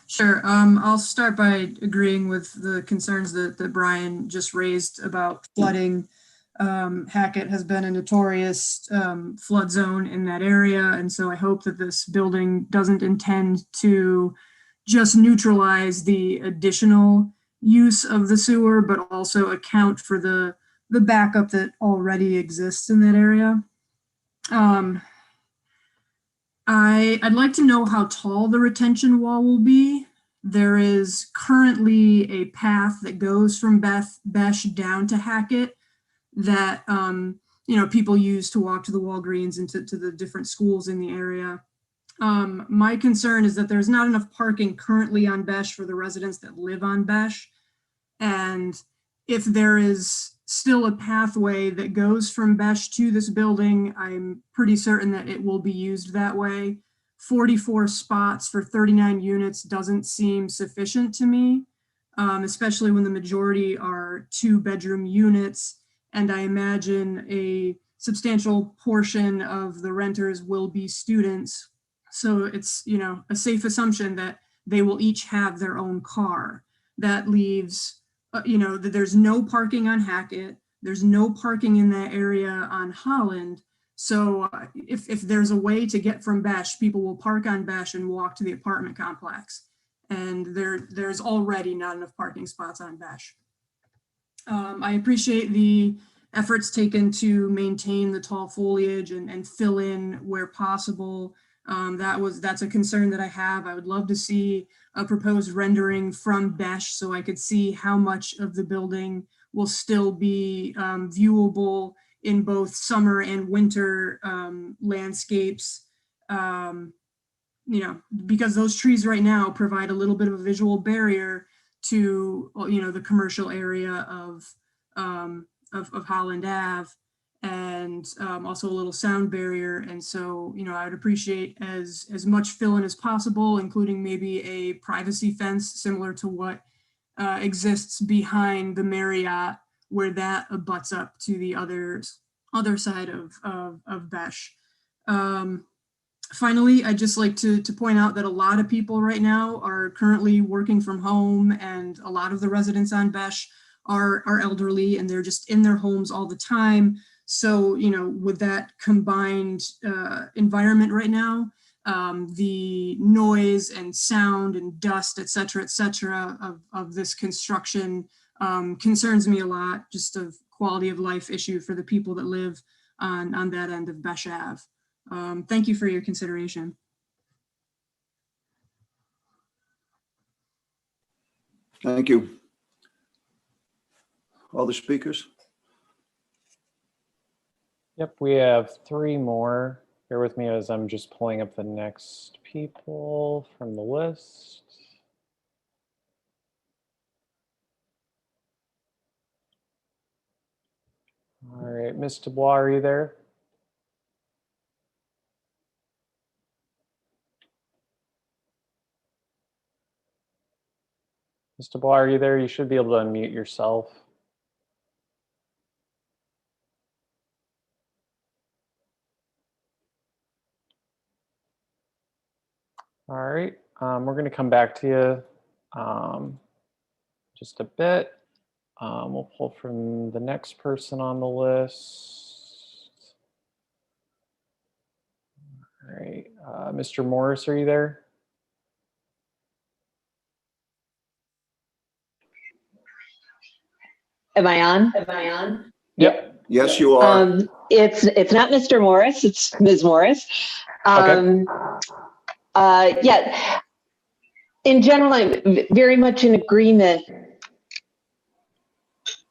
Sure. I'll start by agreeing with the concerns that Brian just raised about flooding. Hackett has been a notorious flood zone in that area, and so I hope that this building doesn't intend to just neutralize the additional use of the sewer, but also account for the backup that already exists in that area. I'd like to know how tall the retention wall will be. There is currently a path that goes from Besh down to Hackett that people use to walk to the Walgreens and to the different schools in the area. My concern is that there's not enough parking currently on Besh for the residents that live on Besh. And if there is still a pathway that goes from Besh to this building, I'm pretty certain that it will be used that way. 44 spots for 39 units doesn't seem sufficient to me, especially when the majority are 2-bedroom units. And I imagine a substantial portion of the renters will be students. So it's, a safe assumption that they will each have their own car. That leaves, that there's no parking on Hackett. There's no parking in that area on Holland. So if there's a way to get from Besh, people will park on Besh and walk to the apartment complex. And there's already not enough parking spots on Besh. I appreciate the efforts taken to maintain the tall foliage and fill in where possible. That's a concern that I have. I would love to see a proposed rendering from Besh so I could see how much of the building will still be viewable in both summer and winter landscapes. Because those trees right now provide a little bit of a visual barrier to, the commercial area of Holland Ave, and also a little sound barrier. And so, I would appreciate as much fill-in as possible, including maybe a privacy fence similar to what exists behind the Marriott, where that abuts up to the other side of Besh. Finally, I'd just like to point out that a lot of people right now are currently working from home, and a lot of the residents on Besh are elderly and they're just in their homes all the time. So, with that combined environment right now, the noise and sound and dust, et cetera, of this construction concerns me a lot, just of quality of life issue for the people that live on that end of Besh Ave. Thank you for your consideration. Thank you. Other speakers? Yep, we have 3 more. Bear with me as I'm just pulling up the next people from the list. All right, Ms. Dubois, are you there? Ms. Dubois, are you there? You should be able to unmute yourself. All right, we're going to come back to you just a bit. We'll pull from the next person on the list. All right, Mr. Morris, are you there? Am I on? Yep. Yes, you are. It's not Mr. Morris, it's Ms. Morris. Okay. Yeah, in general, I'm very much in agreement.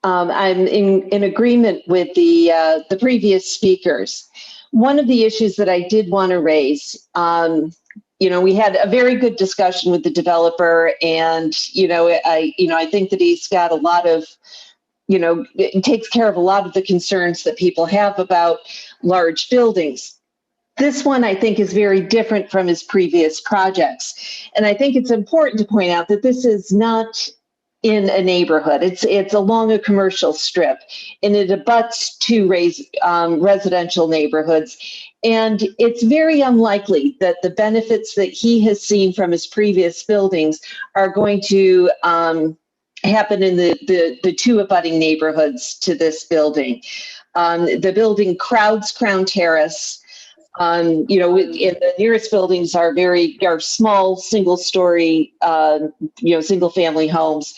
I'm in agreement with the previous speakers. One of the issues that I did want to raise, we had a very good discussion with the developer, and I think that he's got a lot of, it takes care of a lot of the concerns that people have about large buildings. This one, I think, is very different from his previous projects. And I think it's important to point out that this is not in a neighborhood. It's along a commercial strip, and it abuts 2 residential neighborhoods. And it's very unlikely that the benefits that he has seen from his previous buildings are going to happen in the 2 abutting neighborhoods to this building. The building crowds Crown Terrace. In the nearest buildings are small, single-story, single-family homes.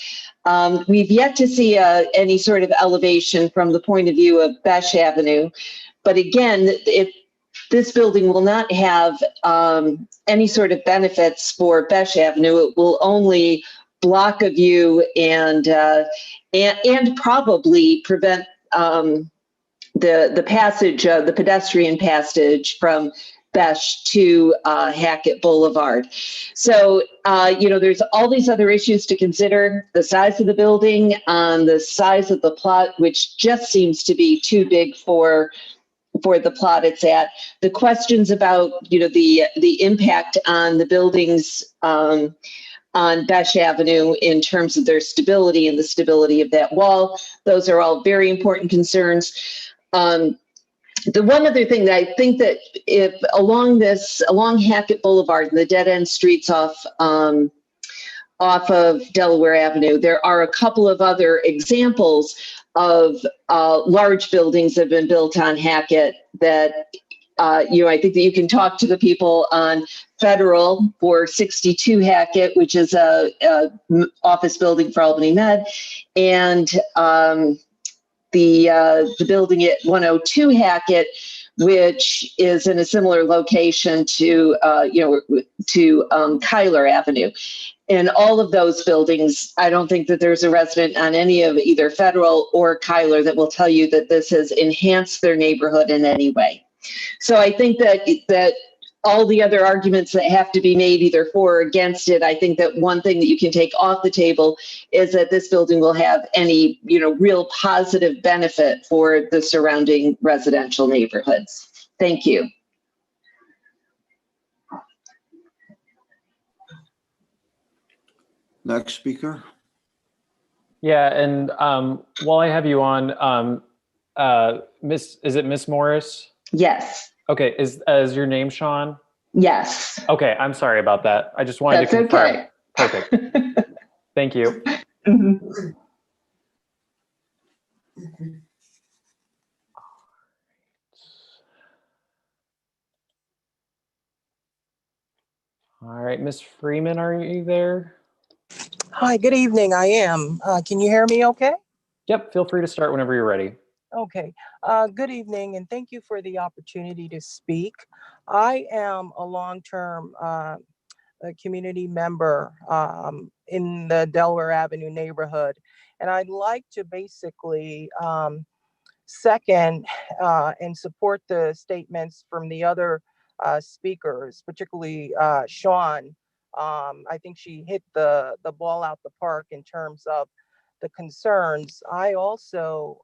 We've yet to see any sort of elevation from the point of view of Besh Avenue. But again, this building will not have any sort of benefits for Besh Avenue. It will only block a view and probably prevent the passage, the pedestrian passage from Besh to Hackett Boulevard. So, there's all these other issues to consider: the size of the building, the size of the plot, which just seems to be too big for the plot it's at. The questions about, the impact on the buildings on Besh Avenue in terms of their stability and the stability of that wall. Those are all very important concerns. The one other thing that I think that if along Hackett Boulevard and the dead end streets off of Delaware Avenue, there are a couple of other examples of large buildings that have been built on Hackett that, I think that you can talk to the people on Federal for 62 Hackett, which is a office building for Albany Med, and the building at 102 Hackett, which is in a similar location to Kyler Avenue. In all of those buildings, I don't think that there's a resident on any of either Federal or Kyler that will tell you that this has enhanced their neighborhood in any way. So I think that all the other arguments that have to be made either for or against it, I think that one thing that you can take off the table is that this building will have any, real positive benefit for the surrounding residential neighborhoods. Thank you. Next speaker. Yeah, and while I have you on, is it Miss Morris? Yes. Okay, is your name Sean? Yes. Okay, I'm sorry about that. I just wanted to confirm. Okay. Perfect. Thank you. Mhm. All right, Miss Freeman, are you there? Hi, good evening. I am. Can you hear me okay? Yep, feel free to start whenever you're ready. Okay. Good evening, and thank you for the opportunity to speak. I am a long-term community member in the Delaware Avenue neighborhood, and I'd like to basically second and support the statements from the other speakers, particularly Sean. I think she hit the ball out the park in terms of the concerns. I also,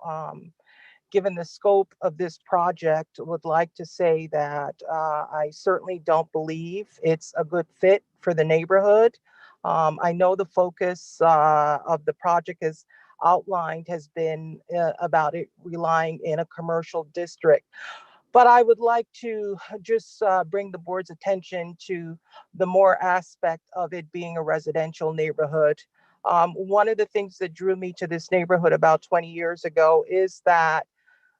given the scope of this project, would like to say that I certainly don't believe it's a good fit for the neighborhood. I know the focus of the project is outlined has been about it relying in a commercial district. But I would like to just bring the board's attention to the more aspect of it being a residential neighborhood. One of the things that drew me to this neighborhood about 20 years ago is that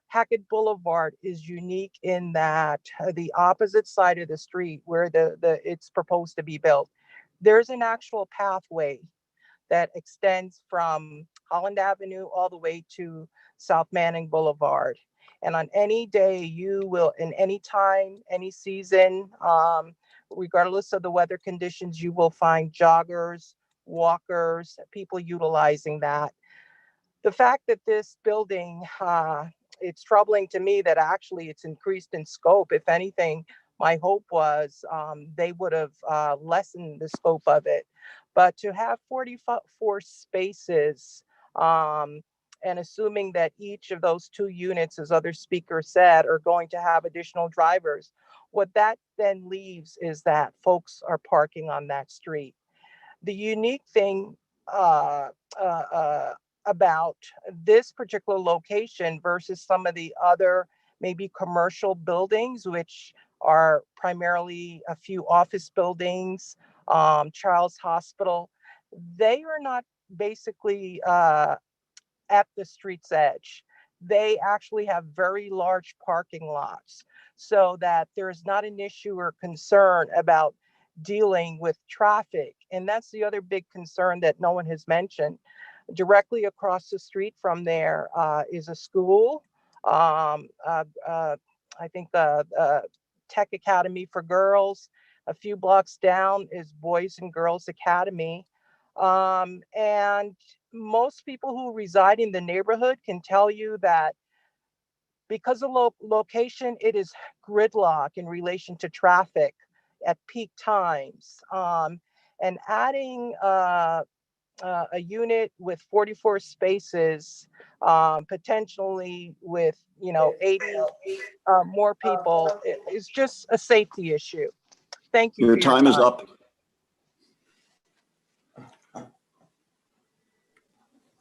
Hackett Boulevard is unique in that the opposite side of the street where it's proposed to be built, there's an actual pathway that extends from Holland Avenue all the way to South Manning Boulevard. And on any day you will, in any time, any season, regardless of the weather conditions, you will find joggers, walkers, people utilizing that. The fact that this building, it's troubling to me that actually it's increased in scope. If anything, my hope was they would have lessened the scope of it. But to have 44 spaces, and assuming that each of those 2 units, as other speakers said, are going to have additional drivers, what that then leaves is that folks are parking on that street. The unique thing about this particular location versus some of the other maybe commercial buildings, which are primarily a few office buildings, Charles Hospital, they are not basically at the street's edge. They actually have very large parking lots so that there's not an issue or concern about dealing with traffic. And that's the other big concern that no one has mentioned. Directly across the street from there is a school. I think the Tech Academy for Girls. A few blocks down is Boys and Girls Academy. And most people who reside in the neighborhood can tell you that because of location, it is gridlock in relation to traffic at peak times. And adding a unit with 44 spaces, potentially with 80 more people, is just a safety issue. Thank you. Your time is up.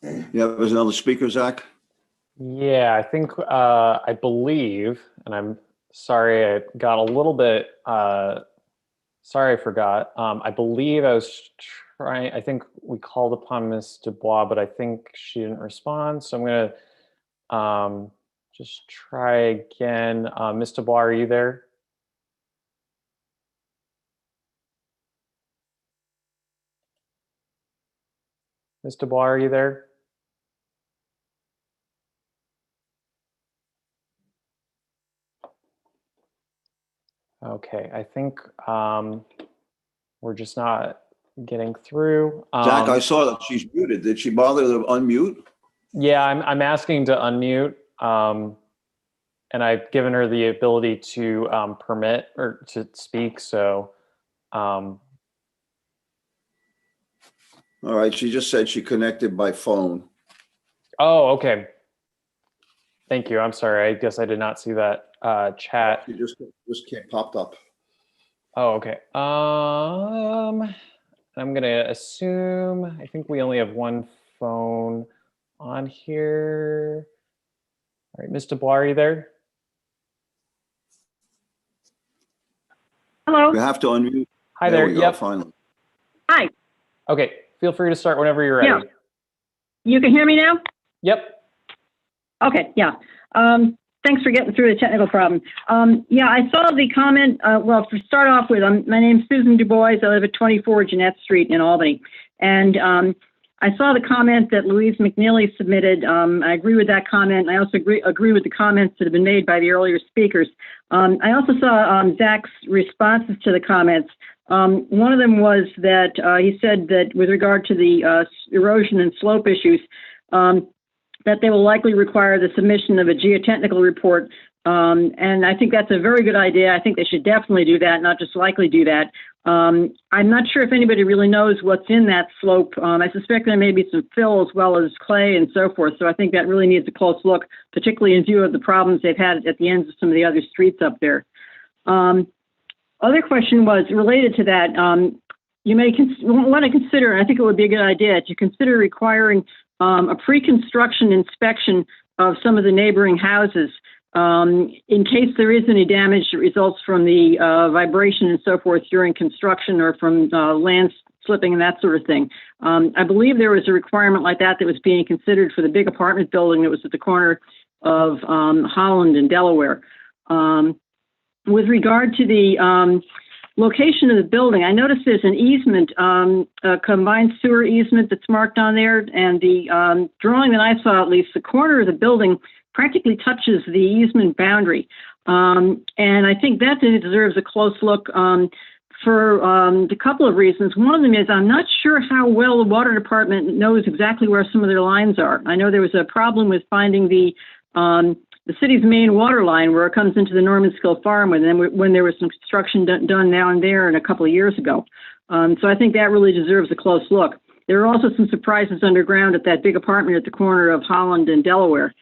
Yeah, there's another speaker, Zach. Yeah, I think, I believe, and I'm sorry, I got a little bit, sorry, I forgot. I believe I think we called upon Ms. Dubois, but I think she didn't respond. So I'm going to Just try again. Ms. Dubois, are you there? Ms. Dubois, are you there? Okay, I think we're just not getting through. Zach, I saw that she's muted. Did she bother to unmute? Yeah, I'm asking to unmute, and I've given her the ability to permit or to speak. So, All right, she just said she connected by phone. oh, okay. Thank you. I'm sorry. I guess I did not see that chat. She just popped up. Oh, okay. I'm gonna assume, I think we only have one phone on here. All right, Ms. Dubois, are you there? Hello. You have to unmute. Hi there. We go, Yep. finally. Hi. Okay, feel free to start whenever you're ready. Yeah. You can hear me now? Yep. Okay, yeah. Thanks for getting through the technical problem. Yeah, I saw the comment. Well, to start off with, my name's Susan Dubois. I live at 24 Jeanette Street in Albany. And I saw the comment that Louise McNeely submitted. I agree with that comment. I also agree with the comments that have been made by the earlier speakers. I also saw Zach's responses to the comments. One of them was that he said that with regard to the erosion and slope issues, that they will likely require the submission of a geotechnical report. And I think that's a very good idea. I think they should definitely do that, not just likely do that. I'm not sure if anybody really knows what's in that slope. I suspect there may be some fill as well as clay and so forth. So I think that really needs a close look, particularly in view of the problems they've had at the ends of some of the other streets up there. Other question was related to that. You may want to consider, and I think it would be a good idea, to consider requiring a pre-construction inspection of some of the neighboring houses in case there is any damage that results from the vibration and so forth during construction or from land slipping and that sort of thing. I believe there was a requirement like that that was being considered for the big apartment building that was at the corner of Holland and Delaware. With regard to the location of the building, I noticed there's an easement, a combined sewer easement that's marked on there, and the drawing that I saw, at least, the corner of the building practically touches the easement boundary. And I think that deserves a close look for a couple of reasons. One of them is I'm not sure how well the water department knows exactly where some of their lines are. I know there was a problem with finding the city's main water line where it comes into the Normanskill Farm, and then when there was some construction done now and there and a couple of years ago. So I think that really deserves a close look. There are also some surprises underground at that big apartment at the corner of Holland and Delaware.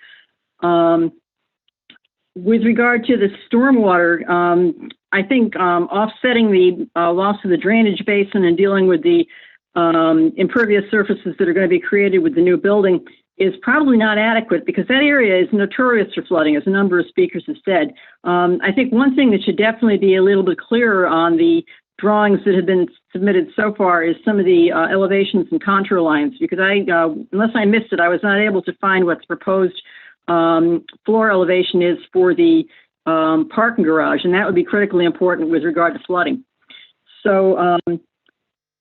With regard to the stormwater, I think offsetting the loss of the drainage basin and dealing with the impervious surfaces that are going to be created with the new building is probably not adequate, because that area is notorious for flooding, as a number of speakers have said. I think one thing that should definitely be a little bit clearer on the drawings that have been submitted so far is some of the elevations and contour lines, because unless I missed it, I was not able to find what the proposed floor elevation is for the parking garage, and that would be critically important with regard to flooding. So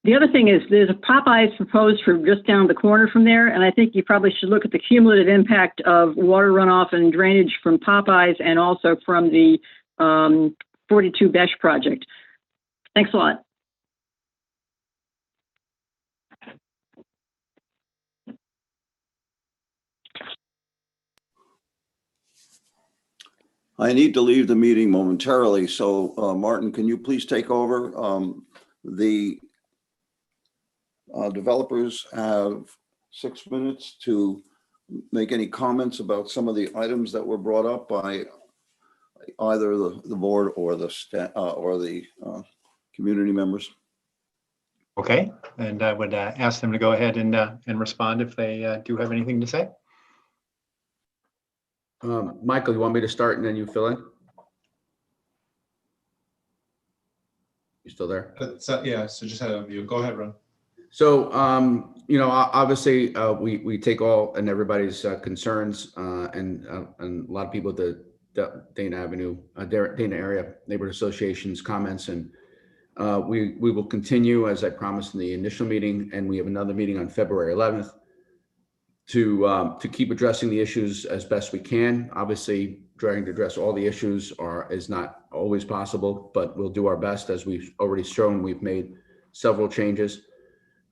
the other thing is there's a Popeyes proposed for just down the corner from there, and I think you probably should look at the cumulative impact of water runoff and drainage from Popeyes and also from the 42 Besh project. Thanks a lot. I need to leave the meeting momentarily, so Martin, can you please take over? The developers have 6 minutes to make any comments about some of the items that were brought up by either the board or the community members. Okay, and I would ask them to go ahead and respond if they do have anything to say. Michael, you want me to start and then you fill in? You still there? So, yeah, so just had a view. Go ahead, Ron. So, obviously, we take all and everybody's concerns and a lot of people at the Dana Avenue, Dana area neighborhood associations comments, and we will continue, as I promised in the initial meeting, and we have another meeting on February 11th to keep addressing the issues as best we can. Obviously, trying to address all the issues is not always possible, but we'll do our best. As we've already shown, we've made several changes.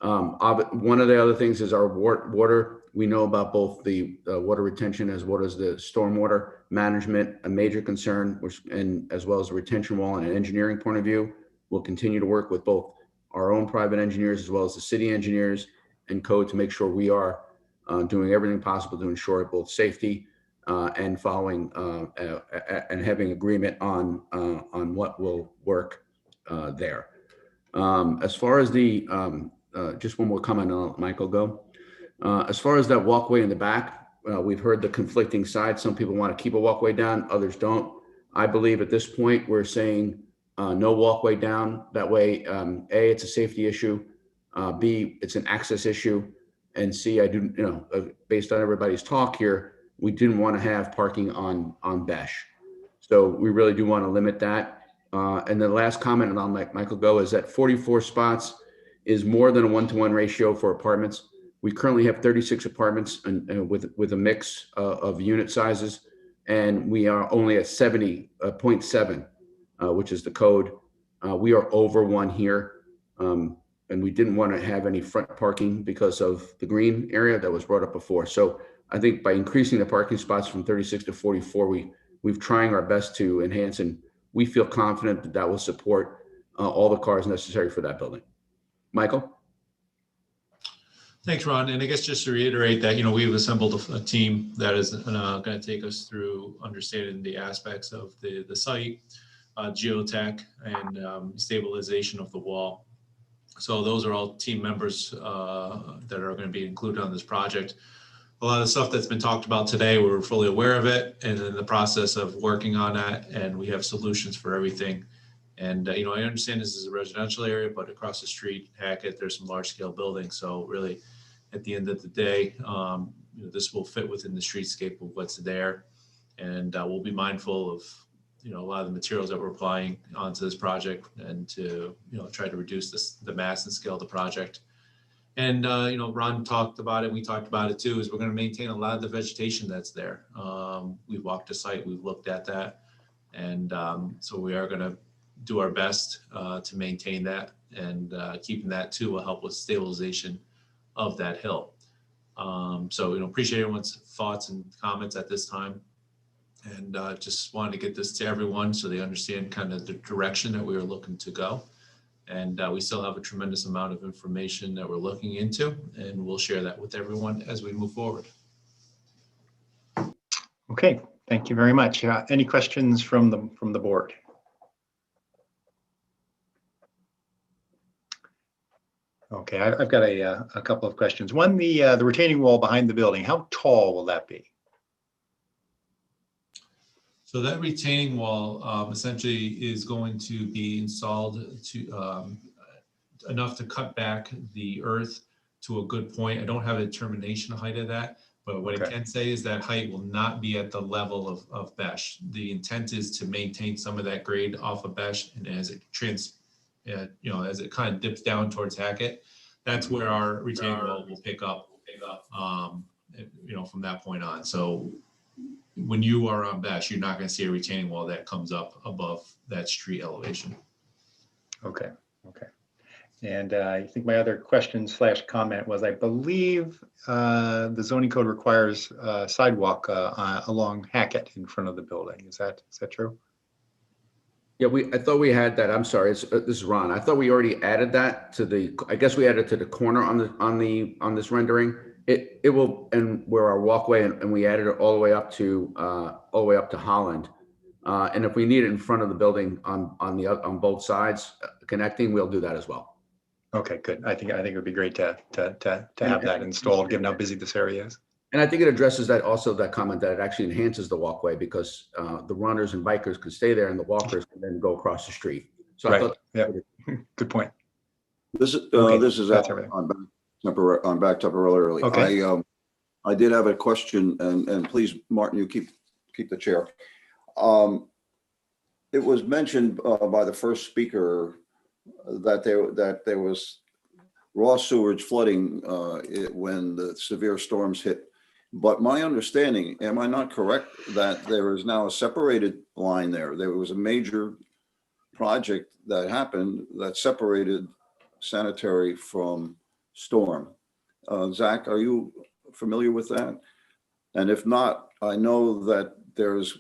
One of the other things is our water. We know about both the water retention as well as the stormwater management, a major concern, and as well as a retention wall and an engineering point of view. We'll continue to work with both our own private engineers as well as the city engineers and code to make sure we are doing everything possible to ensure both safety and following and having agreement on what will work there. As far as the just one more comment, I'll let Michael go. As far as that walkway in the back, we've heard the conflicting sides. Some people want to keep a walkway down, others don't. I believe at this point we're saying no walkway down. That way, A, it's a safety issue. B, it's an access issue. And C, based on everybody's talk here, we didn't want to have parking on Besh. So we really do want to limit that. And the last comment, and I'll let Michael go, is that 44 spots is more than a 1-to-1 ratio for apartments. We currently have 36 apartments and with a mix of unit sizes, and we are only at 70.7, which is the code. We are over one here, and we didn't want to have any front parking because of the green area that was brought up before. So I think by increasing the parking spots from 36 to 44, we've trying our best to enhance, and we feel confident that that will support all the cars necessary for that building. Michael? Thanks, Ron. And I guess just to reiterate that, we've assembled a team that is going to take us through understanding the aspects of the site, geotech, and stabilization of the wall. So those are all team members that are going to be included on this project. A lot of the stuff that's been talked about today, we're fully aware of it and in the process of working on that, and we have solutions for everything. And, I understand this is a residential area, but across the street, Hackett, there's some large scale buildings. So really, at the end of the day, this will fit within the streetscape of what's there. And we'll be mindful of, a lot of the materials that we're applying onto this project and to, try to reduce the mass and scale of the project. And, Ron talked about it, we talked about it too, is we're going to maintain a lot of the vegetation that's there. We've walked the site, we've looked at that. And so we are going to do our best to maintain that, and keeping that too will help with stabilization of that hill. So, appreciate everyone's thoughts and comments at this time. And just wanted to get this to everyone so they understand kind of the direction that we are looking to go. And we still have a tremendous amount of information that we're looking into, and we'll share that with everyone as we move forward. Okay, thank you very much. Any questions from the board? Okay, I've got a couple of questions. One, the retaining wall behind the building, how tall will that be? So that retaining wall essentially is going to be installed to enough to cut back the earth to a good point. I don't have a termination height of that, but what I can say is that height will not be at the level of Besh. The intent is to maintain some of that grade off of Besh, and as it as it kind of dips down towards Hackett, that's where our retaining wall will pick up, from that point on. So when you are on Besh, you're not going to see a retaining wall that comes up above that street elevation. Okay. And I think my other question / comment was, I believe the zoning code requires sidewalk along Hackett in front of the building. Is that true? Yeah, I thought we had that. I'm sorry, this is Ron. I thought we already added that to I guess we added to the corner on this rendering. It will, and where our walkway, and we added it all the way up to Holland. And if we need it in front of the building on both sides connecting, we'll do that as well. Okay, good. I think it would be great to have that installed, given how busy this area is. And I think it addresses that comment that it actually enhances the walkway, because the runners and bikers can stay there and the walkers can then go across the street. So right. I thought, yeah, good point. This is that's Al. everything. I'm back temporarily. Okay. I did have a question, and please, Martin, you keep the chair. It was mentioned by the first speaker that there was raw sewage flooding when the severe storms hit. But my understanding, am I not correct, that there is now a separated line there? There was a major project that happened that separated sanitary from storm. Zach, are you familiar with that? And if not, I know that there's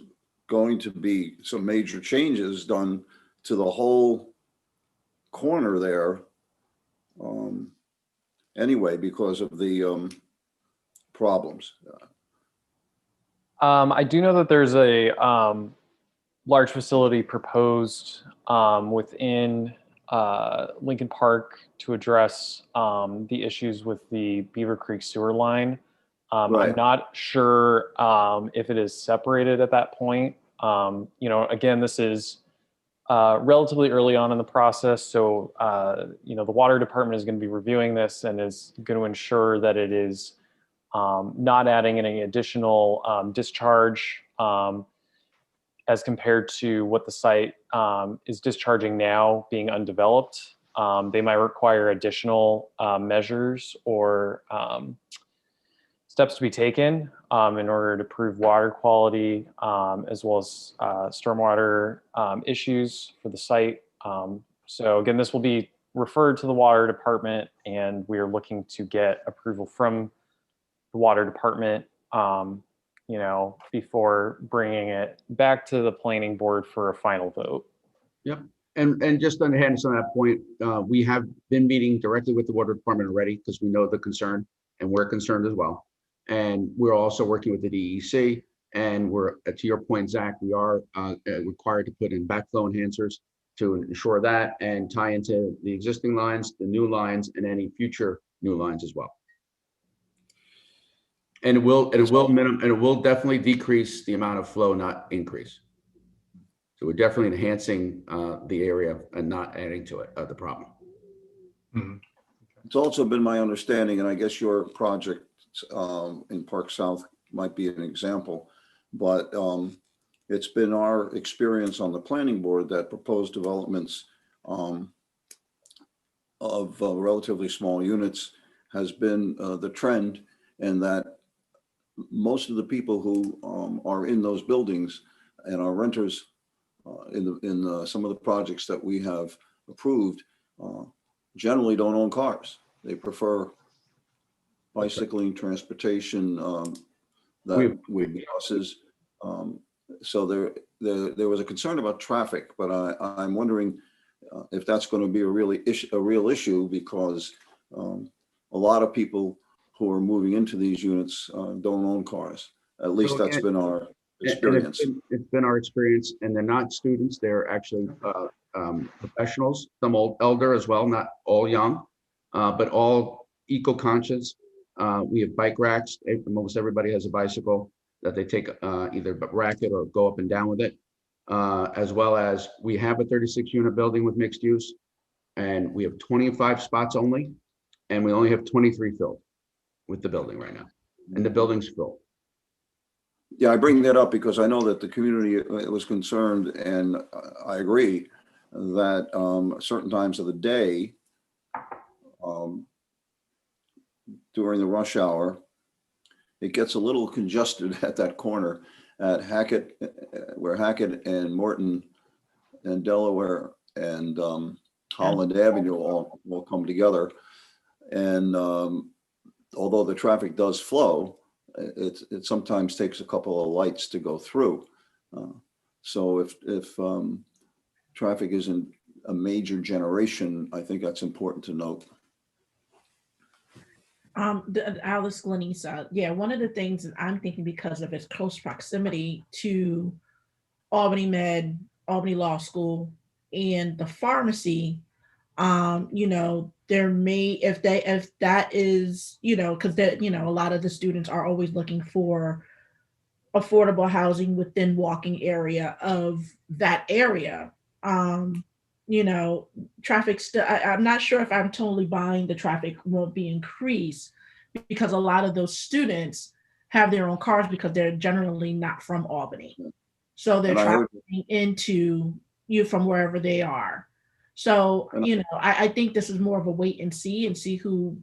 going to be some major changes done to the whole corner there anyway, because of the problems. I do know that there's a large facility proposed within Lincoln Park to address the issues with the Beaver Creek sewer line. Right. I'm not sure if it is separated at that point. Again, this is relatively early on in the process. So, the water department is going to be reviewing this and is going to ensure that it is not adding any additional discharge as compared to what the site is discharging now being undeveloped. They might require additional measures or steps to be taken in order to improve water quality as well as stormwater issues for the site. So again, this will be referred to the water department, and we are looking to get approval from the water department before bringing it back to the planning board for a final vote. Yep. And just on hand on that point, we have been meeting directly with the water department already because we know the concern and we're concerned as well. And we're also working with the DEC, and we're, to your point, Zach, we are required to put in backflow enhancers to ensure that and tie into the existing lines, the new lines, and any future new lines as well. And it will definitely decrease the amount of flow, not increase. So we're definitely enhancing the area and not adding to it, the problem. Mm-hmm. It's also been my understanding, and I guess your project in Park South might be an example, but it's been our experience on the planning board that proposed developments of relatively small units has been the trend, and that most of the people who are in those buildings and are renters in some of the projects that we have approved generally don't own cars. They prefer bicycling, transportation, that with buses. So there was a concern about traffic, but I'm wondering if that's going to be a real issue, because a lot of people who are moving into these units don't own cars. At least that's been our experience. It's been our experience, and they're not students. They're actually professionals, some elder as well, not all young, but all eco-conscious. We have bike racks. Almost everybody has a bicycle that they take either racket or go up and down with it. As well as we have a 36-unit building with mixed use, and we have 25 spots only, and we only have 23 filled with the building right now, and the building's full. Yeah, I bring that up because I know that the community was concerned, and I agree that certain times of the day during the rush hour, it gets a little congested at that corner at Hackett, where Hackett and Morton and Delaware and Holland Avenue all come together. And although the traffic does flow, it sometimes takes a couple of lights to go through. So if traffic isn't a major generation, I think that's important to note. Alice Glenisa, yeah, one of the things that I'm thinking, because of its close proximity to Albany Med, Albany Law School, and the pharmacy, there may, if that is, because a lot of the students are always looking for affordable housing within walking area of that area. you know, I'm not sure if I'm totally buying the traffic won't be increased, because a lot of those students have their own cars because they're generally not from Albany. So they're And I heard- traveling into you from wherever they are. So, you know, I think this is more of a wait and see who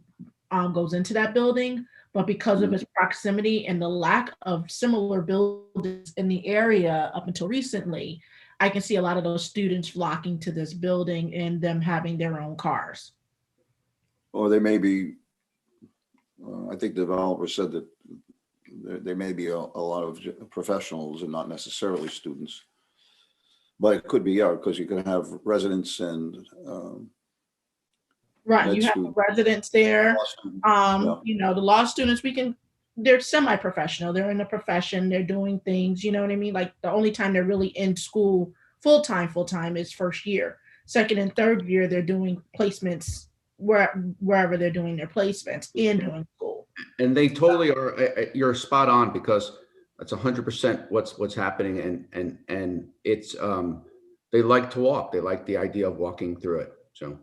goes into that building. But because of its proximity and the lack of similar buildings in the area up until recently, I can see a lot of those students flocking to this building and them having their own cars. Or they may be, I think the developer said that there may be a lot of professionals and not necessarily students. But it could be, yeah, because you can have residents and right, you have the residents there. You know, the law students, they're semi-professional. They're in a profession. They're doing things. You know what I mean? Like the only time they're really in school full time is first year. Second and third year, they're doing placements wherever they're doing their placements and doing school. And they totally are. You're spot on, because that's 100% what's happening, and it's they like to walk. They like the idea of walking through it. So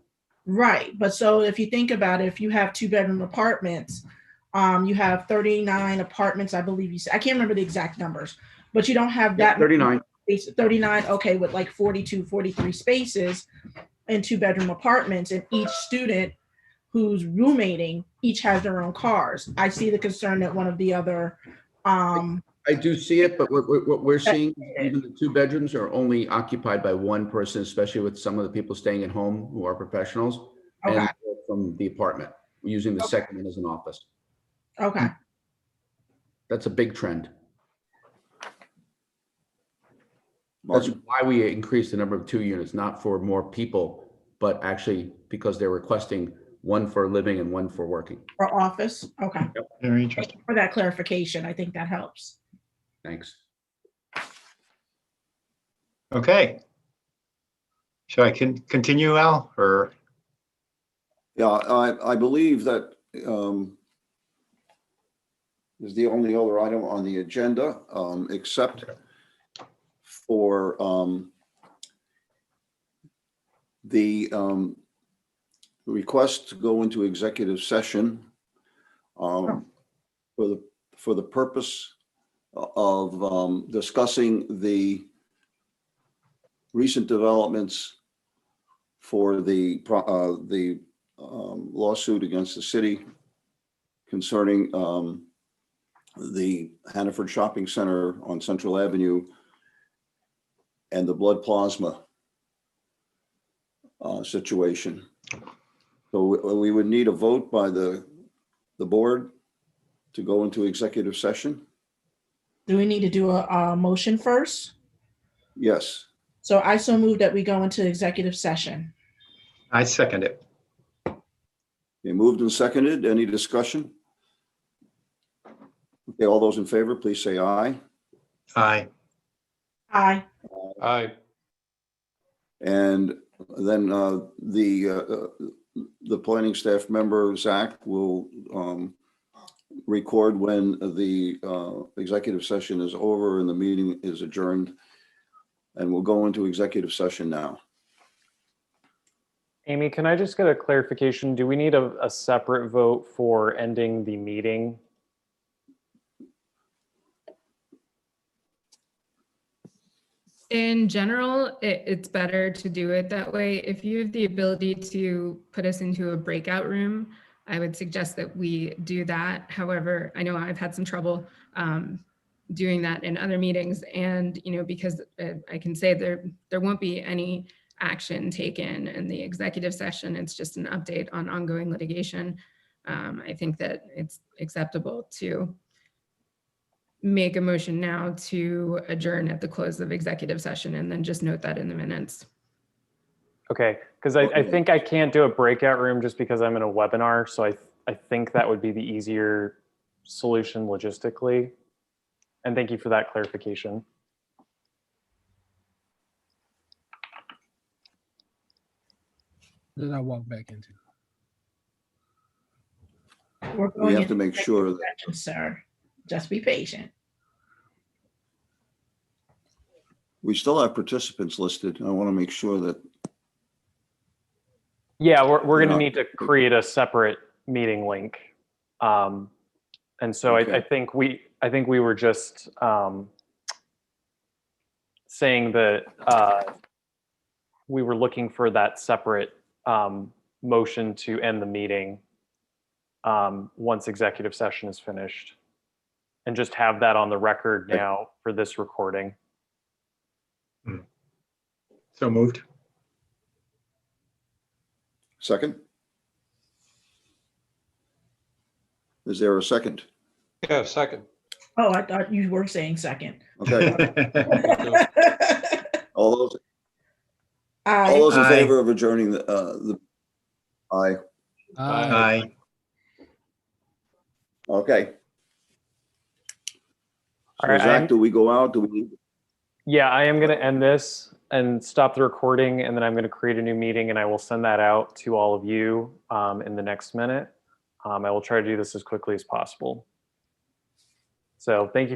right, but so if you think about it, if you have 2-bedroom apartments, you have 39 apartments, I believe you said. I can't remember the exact numbers, but you don't have that 39. 39. Okay, with like 42, 43 spaces in 2-bedroom apartments, and each student who's roommating each has their own cars. I see the concern that one of the other. I do see it, but what we're seeing, even the 2 bedrooms are only occupied by one person, especially with some of the people staying at home who are professionals, and from the apartment, we're using the second one as an office. Okay. That's a big trend. That's why we increased the number of 2 units, not for more people, but actually because they're requesting one for living and one for working. For office, okay. Yep. Very interesting. Thank you for that clarification. I think that helps. Thanks. Okay. Should I continue, Al, or? Yeah, I believe that is the only other item on the agenda, except for the request to go into executive session for the purpose of discussing the recent developments for the lawsuit against the city concerning the Hannaford Shopping Center on Central Avenue and the blood plasma situation. So we would need a vote by the board to go into executive session. Do we need to do a motion first? Yes. So I so move that we go into executive session. I second it. Okay, moved and seconded. Any discussion? Okay, all those in favor, please say aye. Aye. Aye. Aye. And then the planning staff member, Zach, will record when the executive session is over and the meeting is adjourned. And we'll go into executive session now. Amy, can I just get a clarification? Do we need a separate vote for ending the meeting? In general, it's better to do it that way. If you have the ability to put us into a breakout room, I would suggest that we do that. However, I know I've had some trouble doing that in other meetings, and because I can say there won't be any action taken in the executive session. It's just an update on ongoing litigation. I think that it's acceptable to make a motion now to adjourn at the close of executive session, and then just note that in the minutes. Okay, because I think I can't do a breakout room just because I'm in a webinar. So I think that would be the easier solution logistically. And thank you for that clarification. What did I walk back into? We're going We have into to make sure that session, sir. Just be patient. we still have participants listed. I want to make sure that Yeah, we're You're going to not- need to create a separate meeting link. And so Okay. I think we were just saying that we were looking for that separate motion to end the meeting once executive session is finished. And just have that on the record now for this recording. So moved. Second? Is there a second? Yeah, second. Oh, I thought you were saying second. Okay. All those Aye. all those in Aye. favor of adjourning the aye. Aye. Okay. All So right, Zach, do we go out? Do we? Yeah, I am going to end this and stop the recording, and then I'm going to create a new meeting, and I will send that out to all of you in the next minute. I will try to do this as quickly as possible. So thank you